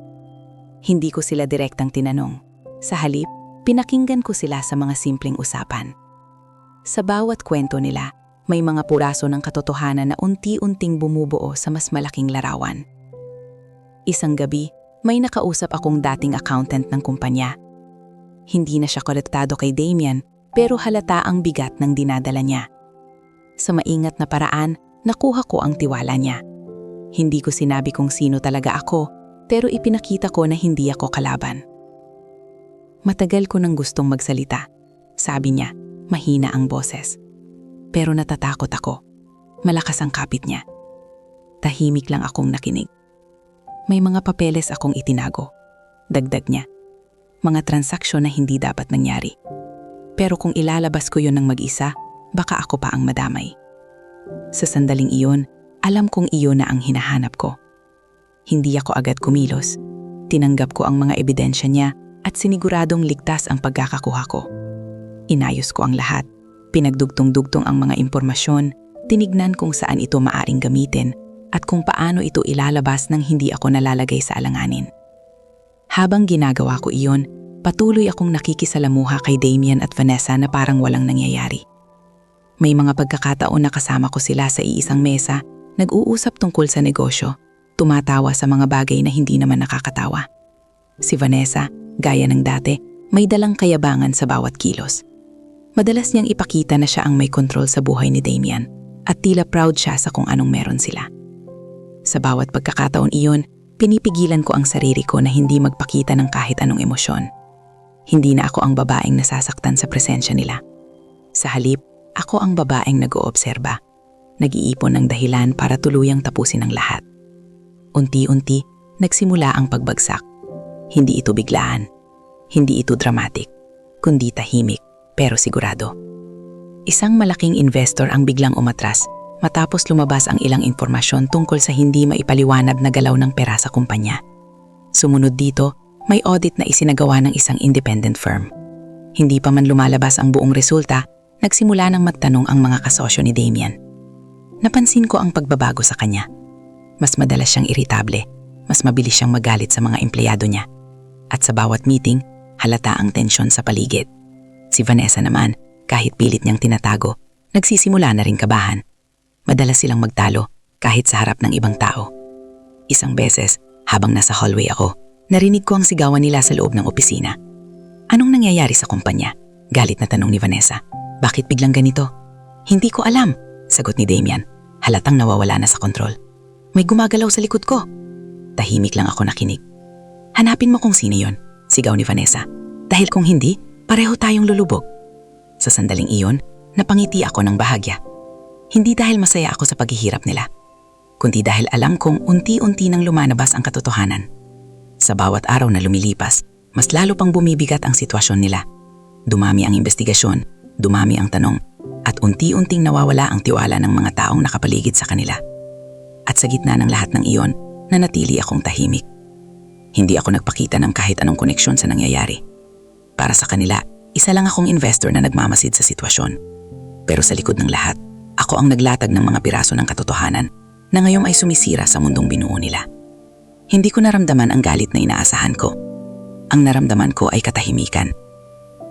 Speaker 2: Hindi ko sila direktang tinanong. Sa halip, pinakinggan ko sila sa mga simpleng usapan. Sa bawat kwento nila, may mga puraso ng katotohanan na unti-unting bumubuo sa mas malaking larawan. Isang gabi, may nakausap akong dating accountant ng kumpanya. Hindi na siya konektado kay Damian,
Speaker 1: pero halata ang bigat ng dinadala niya. Sa maingat na paraan, nakuha ko ang tiwala niya. Hindi ko sinabi kung sino talaga ako, pero ipinakita ko na hindi ako kalaban. Matagal ko nang gustong magsalita. Sabi niya, mahina ang boses. Pero natatakot ako. Malakas ang kapit niya. Tahimik lang akong nakinig. May mga papeles akong itinago. Dagdag niya. Mga transaksyon na hindi dapat nangyari. Pero kung ilalabas ko yun ng mag-isa, baka ako pa ang madamay. Sa sandaling iyon, alam kong iyon na ang hinahanap ko. Hindi ako agad kumilos. Tinanggap ko ang mga ebidensya niya at siniguradong ligtas ang pagkakakuha ko. Inayos ko ang lahat. Pinagdugtong-dugtong ang mga impormasyon, tinignan kung saan ito maaring gamitin at kung paano ito ilalabas nang hindi ako nalalagay sa alanganin. Habang ginagawa ko iyon, patuloy akong nakikisalamuha kay Damian at Vanessa na parang walang nangyayari. May mga pagkakataon na kasama ko sila sa iisang mesa, nag-uusap tungkol sa negosyo, tumatawa sa mga bagay na hindi naman nakakatawa. Si Vanessa, gaya ng dati, may dalang kayabangan sa bawat kilos. Madalas niyang ipakita na siya ang may kontrol sa buhay ni Damian at tila proud siya sa kung anong meron sila. Sa bawat pagkakataon iyon, pinipigilan ko ang sarili ko na hindi magpakita ng kahit anong emosyon. Hindi na ako ang babaeng nasasaktan sa presensya nila. Sa halip, ako ang babaeng nag-oobserba, nag-iipon ng dahilan para tuluyang tapusin ang lahat. Unti-unti, nagsimula ang pagbagsak. Hindi ito biglaan, hindi ito dramatic, kundi tahimik pero sigurado. Isang malaking investor ang biglang umatras matapos lumabas ang ilang impormasyon tungkol sa hindi maipaliwanag na galaw ng pera sa kumpanya. Sumunod dito, may audit na isinagawa ng isang independent firm. Hindi pa man lumalabas ang buong resulta, nagsimula nang magtanong ang mga kasosyo ni Damian. Napansin ko ang pagbabago sa kanya. Mas madalas siyang iritable, mas mabilis siyang magalit sa mga empleyado niya. At sa bawat meeting, halata ang tensyon sa paligid. Si Vanessa naman, kahit pilit niyang tinatago, nagsisimula na ring kabahan. Madalas silang magtalo kahit sa harap ng ibang tao. Isang beses, habang nasa hallway ako, narinig ko ang sigawan nila sa loob ng opisina. Anong nangyayari sa kumpanya? Galit na tanong ni Vanessa. Bakit biglang ganito? Hindi ko alam, sagot ni Damian. Halatang nawawala na sa kontrol. May gumagalaw sa likod ko. Tahimik lang ako nakinig. Hanapin mo kung sino yon, sigaw ni Vanessa. Dahil kung hindi, pareho tayong lulubog. Sa sandaling iyon, napangiti ako ng bahagya. Hindi dahil masaya ako sa paghihirap nila, kundi dahil alam kong unti-unti nang lumalabas ang katotohanan. Sa bawat araw na lumilipas, mas lalo pang bumibigat ang sitwasyon nila. Dumami ang investigasyon, dumami ang tanong, at unti-unting nawawala ang tiwala ng mga taong nakapaligid sa kanila. At sa gitna ng lahat ng iyon, nanatili akong tahimik. Hindi ako nagpakita ng kahit anong koneksyon sa nangyayari. Para sa kanila, isa lang akong investor na nagmamasid sa sitwasyon. Pero sa likod ng lahat, ako ang naglatag ng mga piraso ng katotohanan na ngayon ay sumisira sa mundong binuo nila. Hindi ko naramdaman ang galit na inaasahan ko. Ang naramdaman ko ay katahimikan.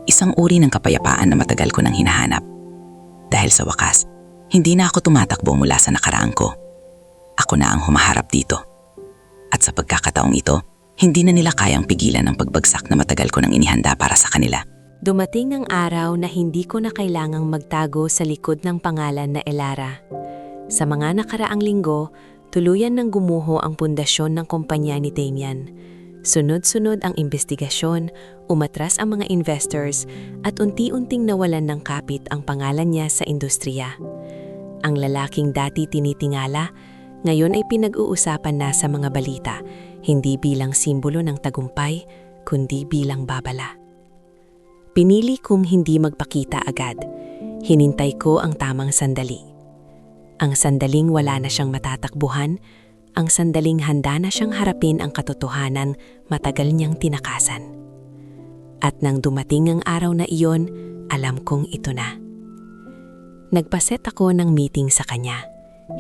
Speaker 1: Isang uri ng kapayapaan na matagal ko nang hinahanap. Dahil sa wakas, hindi na ako tumatakbo mula sa nakaraan ko. Ako na ang humaharap dito. At sa pagkakataong ito, hindi na nila kayang pigilan ang pagbagsak na matagal ko nang inihanda para sa kanila.
Speaker 2: Dumating ang araw na hindi ko na kailangang magtago sa likod ng pangalan na Elara. Sa mga nakaraang linggo, tuluyan nang gumuho ang pundasyon ng kumpanya ni Damian. Sunod-sunod ang investigasyon, umatras ang mga investors at unti-unting nawalan ng kapit ang pangalan niya sa industriya. Ang lalaking dati tinitingala, ngayon ay pinag-uusapan na sa mga balita, hindi bilang simbolo ng tagumpay, kundi bilang babala. Pinili kong hindi magpakita agad. Hinintay ko ang tamang sandali. Ang sandaling wala na siyang matatakbuhan, ang sandaling handa na siyang harapin ang katotohanan matagal niyang tinakasan. At nang dumating ang araw na iyon, alam kong ito na. Nagpaset ako ng meeting sa kanya,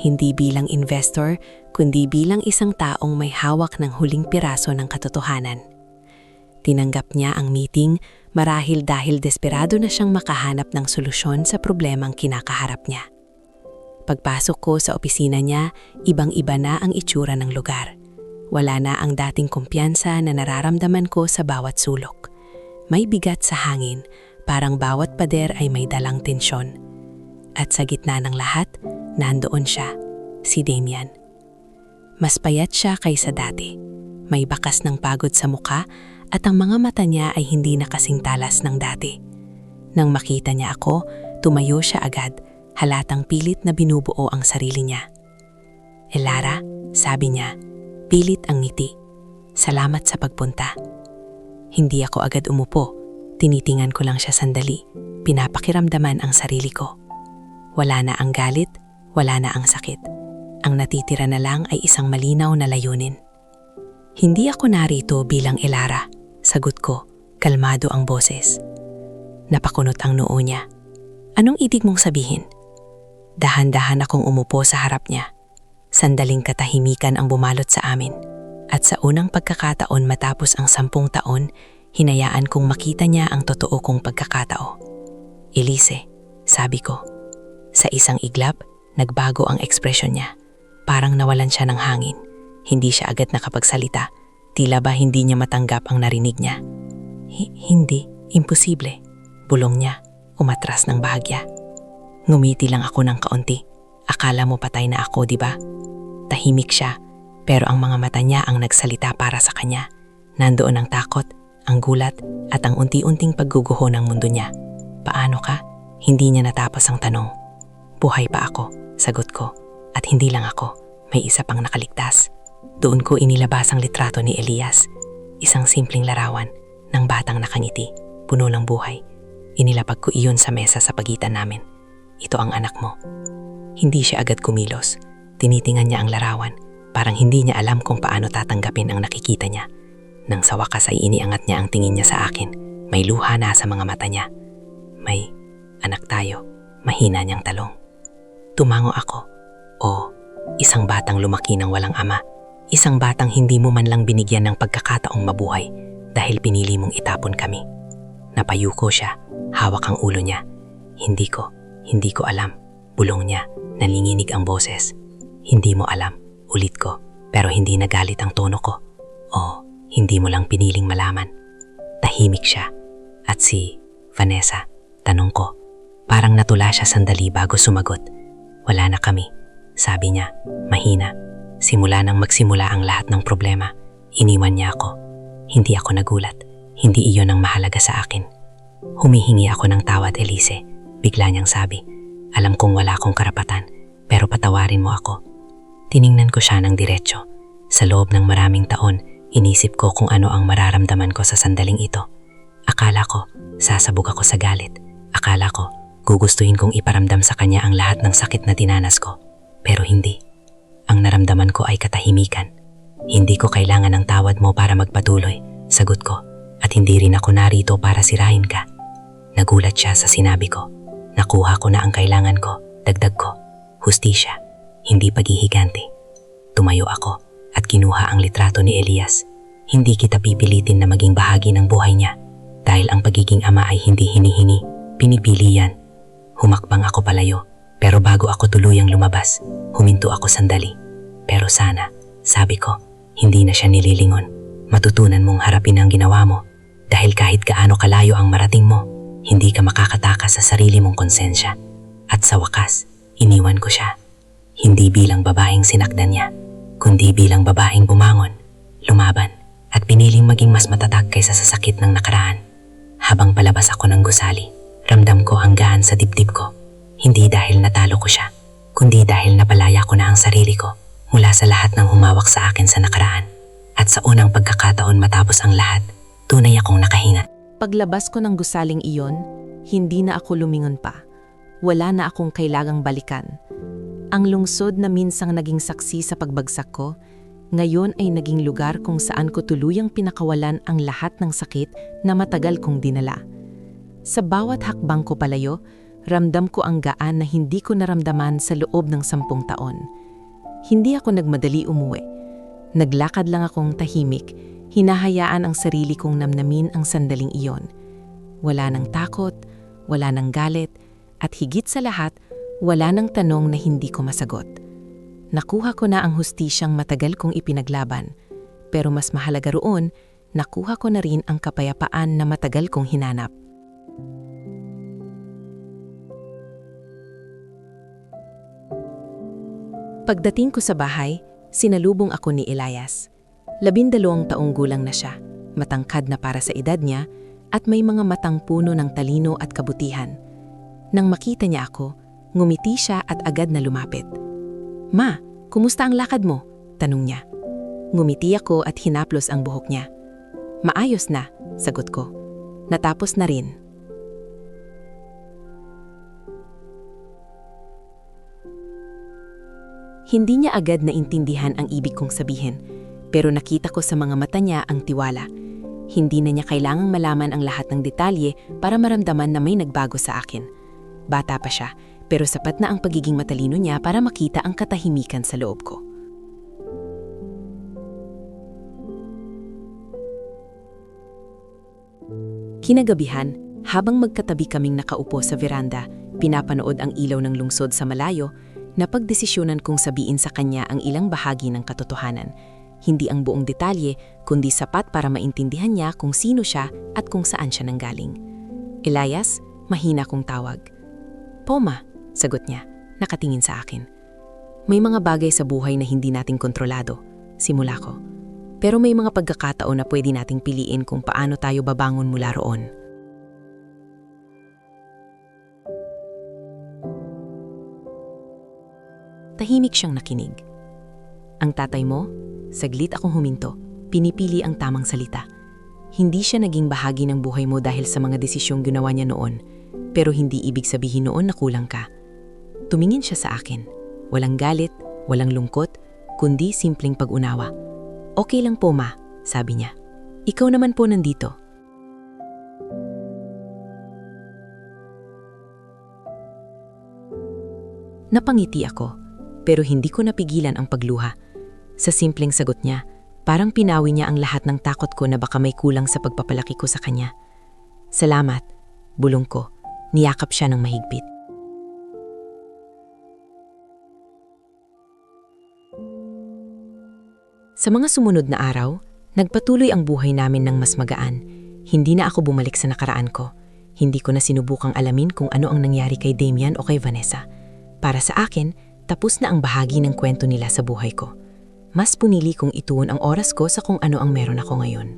Speaker 2: hindi bilang investor, kundi bilang isang taong may hawak ng huling piraso ng katotohanan. Tinanggap niya ang meeting marahil dahil desperado na siyang makahanap ng solusyon sa problemang kinakaharap niya. Pagpasok ko sa opisina niya, ibang-iba na ang itsura ng lugar. Wala na ang dating kumpiyansa na nararamdaman ko sa bawat sulok. May bigat sa hangin,
Speaker 1: Parang bawat pader ay may dalang tensyon. At sa gitna ng lahat, nandoon siya, si Damian. Mas payat siya kaysa dati. May bakas ng pagod sa muka at ang mga mata niya ay hindi na kasing talas ng dati. Nang makita niya ako, tumayo siya agad, halatang pilit na binubuo ang sarili niya. "Elara," sabi niya, pilit ang ngiti. "Salamat sa pagpunta." Hindi ako agad umupo. Tinitingan ko lang siya sandali. Pinapakiramdaman ang sarili ko. Wala na ang galit, wala na ang sakit. Ang natitira na lang ay isang malinaw na layunin. "Hindi ako narito bilang Elara," sagot ko, kalmado ang boses. Napakunot ang noo niya. "Anong ibig mong sabihin?" Dahan-dahan akong umupo sa harap niya. Sandaling katahimikan ang bumalot sa amin. At sa unang pagkakataon matapos ang 10 taon, hinayaan kong makita niya ang totoo kong pagkakatao. "Elise," sabi ko. Sa isang iglap, nagbago ang ekspresyon niya. Parang nawalan siya ng hangin. Hindi siya agad nakapagsalita. Tila ba hindi niya matanggap ang narinig niya. Hindi, imposible." Bulong niya, umatras ng bahagya. Ngumiti lang ako ng kaunti. "Akala mo patay na ako, di ba?" Tahimik siya, pero ang mga mata niya ang nagsalita para sa kanya. Nandoon ang takot, ang gulat, at ang unti-unting pagguguho ng mundo niya. "Paano ka?" Hindi niya natapos ang tanong. "Buhay pa ako," sagot ko. "At hindi lang ako, may isa pang nakaligtas." Doon ko inilabas ang litrato ni Elias. Isang simpleng larawan ng batang nakangiti, puno ng buhay. Inilapag ko iyon sa mesa sa pagitan namin. "Ito ang anak mo." Hindi siya agad kumilos. Tinitingan niya ang larawan. Parang hindi niya alam kung paano tatanggapin ang nakikita niya. Nang sa wakas ay iniangat niya ang tingin niya sa akin. May luha na sa mga mata niya. "May anak tayo," mahina niyang talong. Tumango ako. Isang batang lumaki ng walang ama. Isang batang hindi mo man lang binigyan ng pagkakataong mabuhay dahil pinili mong itapon kami. Napayuko siya, hawak ang ulo niya. Hindi ko alam." Bulong niya, nalinginig ang boses. "Hindi mo alam," ulit ko, pero hindi nagalit ang tono ko. Hindi mo lang piniling malaman." Tahimik siya. "At si Vanessa?" tanong ko. Parang natula siya sandali bago sumagot. "Wala na kami," sabi niya, mahina. Simula nang magsimula ang lahat ng problema, iniwan niya ako. Hindi ako nagulat. Hindi iyon ang mahalaga sa akin. "Humihingi ako ng tawad, Elise," bigla niyang sabi. "Alam kong wala akong karapatan, pero patawarin mo ako." Tiningnan ko siya ng diretso. Sa loob ng maraming taon, inisip ko kung ano ang mararamdaman ko sa sandaling ito. Akala ko, sasabog ako sa galit. Akala ko, gugustuhin kong iparamdam sa kanya ang lahat ng sakit na dinanas ko. Pero hindi. Ang naramdaman ko ay katahimikan. "Hindi ko kailangan ng tawad mo para magpatuloy," sagot ko. "At hindi rin ako narito para sirain ka." Nagulat siya sa sinabi ko. "Nakuha ko na ang kailangan ko," dagdag ko. "Hustisya, hindi paghihiganti." Tumayo ako at kinuha ang litrato ni Elias. Hindi kita pipilitin na maging bahagi ng buhay niya dahil ang pagiging ama ay hindi hinihingi, pinipili yan. Humakbang ako palayo, pero bago ako tuluyang lumabas, huminto ako sandali. "Pero sana," sabi ko, "hindi na siya nililingon. Matutunan mong harapin ang ginawa mo dahil kahit gaano kalayo ang marating mo, hindi ka makakatakas sa sarili mong konsensya." At sa wakas, iniwan ko siya. Hindi bilang babaeng sinakdan niya, kundi bilang babaeng bumangon, lumaban, at piniling maging mas matatag kaysa sa sakit ng nakaraan. Habang palabas ako ng gusali, ramdam ko ang gaan sa dibdib ko. Hindi dahil natalo ko siya, kundi dahil napalaya ko na ang sarili ko mula sa lahat ng humawak sa akin sa nakaraan. At sa unang pagkakataon matapos ang lahat, tunay akong nakahinga.
Speaker 2: Paglabas ko ng gusaling iyon, hindi na ako lumingon pa. Wala na akong kailangang balikan. Ang lungsod na minsang naging saksi sa pagbagsak ko, ngayon ay naging lugar kung saan ko tuluyang pinakawalan ang lahat ng sakit na matagal kong dinala. Sa bawat hakbang ko palayo, ramdam ko ang gaan na hindi ko naramdaman sa loob ng 10 taon. Hindi ako nagmadali umuwi. Naglakad lang akong tahimik, hinahayaan ang sarili kong namnamin ang sandaling iyon. Wala nang takot, wala nang galit, at higit sa lahat, wala nang tanong na hindi ko masagot. Nakuha ko na ang hustisyang matagal kong ipinaglaban, pero mas mahalaga roon, nakuha ko na rin ang kapayapaan na matagal kong hinanap. Pagdating ko sa bahay, sinalubong ako ni Elias. 12 taong gulang na siya, matangkad na para sa edad niya, at may mga matang puno ng talino at kabutihan. Nang makita niya ako, ngumiti siya at agad na lumapit. "Ma, kumusta ang lakad mo?" tanong niya. Ngumiti ako at hinaplos ang buhok niya. "Maayos na," sagot ko. "Natapos na rin." Hindi niya agad naintindihan ang ibig kong sabihin, pero nakita ko sa mga mata niya ang tiwala. Hindi na niya kailangang malaman ang lahat ng detalye para maramdaman na may nagbago sa akin. Bata pa siya, pero sapat na ang pagiging matalino niya para makita ang katahimikan sa loob ko. Kinagabihan, habang magkatabi kaming nakaupo sa veranda, pinapanood ang ilaw ng lungsod sa malayo, napagdesisyonan kong sabihin sa kanya ang ilang bahagi ng katotohanan. Hindi ang buong detalye, kundi sapat para maintindihan niya kung sino siya at kung saan siya nanggaling. "Elias," mahina kong tawag. "Po, Ma," sagot niya, nakatingin sa akin. "May mga bagay sa buhay na hindi nating kontrolado," simula ko. "Pero may mga pagkakataon na pwede nating piliin kung paano tayo babangon mula roon." Tahimik siyang nakinig. "Ang tatay mo?" Saglit akong huminto, pinipili ang tamang salita. "Hindi siya naging bahagi ng buhay mo dahil sa mga desisyong ginawa niya noon, pero hindi ibig sabihin noon na kulang ka." Tumingin siya sa akin. Walang galit, walang lungkot, kundi simpleng pag-unawa. "Okay lang po, Ma," sabi niya. "Ikaw naman po nandito." Napangiti ako, pero hindi ko napigilan ang pagluha. Sa simpleng sagot niya, parang pinawi niya ang lahat ng takot ko na baka may kulang sa pagpapalaki ko sa kanya. "Salamat," bulong ko. Niyakap siya ng mahigpit. Sa mga sumunod na araw, nagpatuloy ang buhay namin ng mas magaan. Hindi na ako bumalik sa nakaraan ko. Hindi ko na sinubukang alamin kung ano ang nangyari kay Damian o kay Vanessa. Para sa akin, tapos na ang bahagi ng kwento nila sa buhay ko. Mas punili kong ituon ang oras ko sa kung ano ang meron ako ngayon.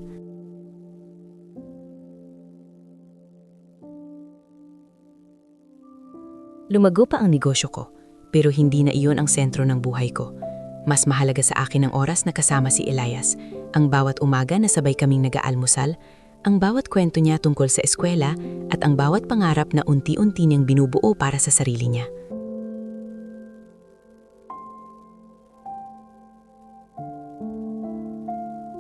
Speaker 2: Lumago pa ang negosyo ko, pero hindi na iyon ang sentro ng buhay ko. Mas mahalaga sa akin ang oras na kasama si Elias, ang bawat umaga na sabay kaming nag-aalmusal, ang bawat kwento niya tungkol sa eskwela, at ang bawat pangarap na unti-unti niyang binubuo para sa sarili niya.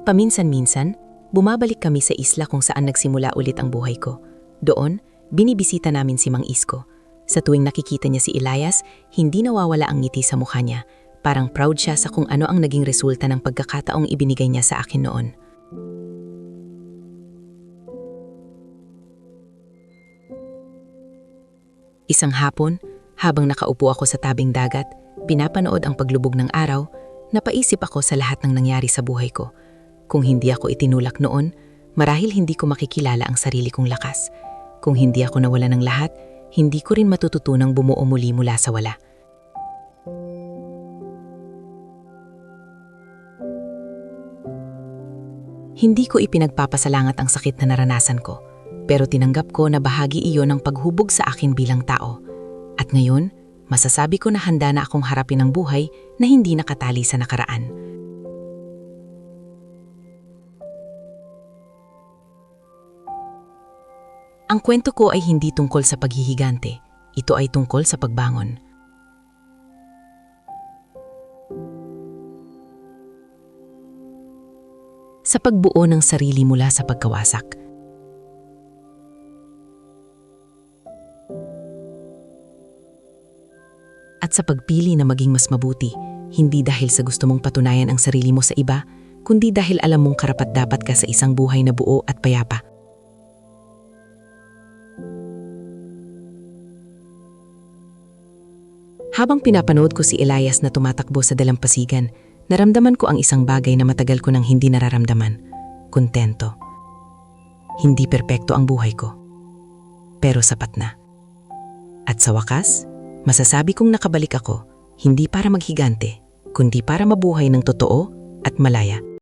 Speaker 2: Paminsan-minsan, bumabalik kami sa isla kung saan nagsimula ulit ang buhay ko. Doon, binibisita namin si Mang Isko. Sa tuwing nakikita niya si Elias, hindi nawawala ang ngiti sa mukha niya. Parang proud siya sa kung ano ang naging resulta ng pagkakataong ibinigay niya sa akin noon. Isang hapon, habang nakaupo ako sa tabing dagat, pinapanood ang paglubog ng araw, napaisip ako sa lahat ng nangyari sa buhay ko. Kung hindi ako itinulak noon, marahil hindi ko makikilala ang sarili kong lakas. Kung hindi ako nawala ng lahat, hindi ko rin matututunang bumuo muli mula sa wala. Hindi ko ipinagpapasalangat ang sakit na naranasan ko, pero tinanggap ko na bahagi iyon ng paghubog sa akin bilang tao. At ngayon, masasabi ko na handa na akong harapin ang buhay na hindi nakatali sa nakaraan. Ang kwento ko ay hindi tungkol sa paghihigante. Ito ay tungkol sa pagbangon. Sa pagbuo ng sarili mula sa pagkawasak. At sa pagpili na maging mas mabuti, hindi dahil sa gusto mong patunayan ang sarili mo sa iba, kundi dahil alam mong karapat-dapat ka sa isang buhay na buo at payapa. Habang pinapanood ko si Elias na tumatakbo sa dalampasigan, naramdaman ko ang isang bagay na matagal ko nang hindi nararamdaman. Kontento. Hindi perpekto ang buhay ko, pero sapat na. At sa wakas, masasabi kong nakabalik ako
Speaker 3: Hindi para maghigante, kundi para mabuhay ng totoo at malaya.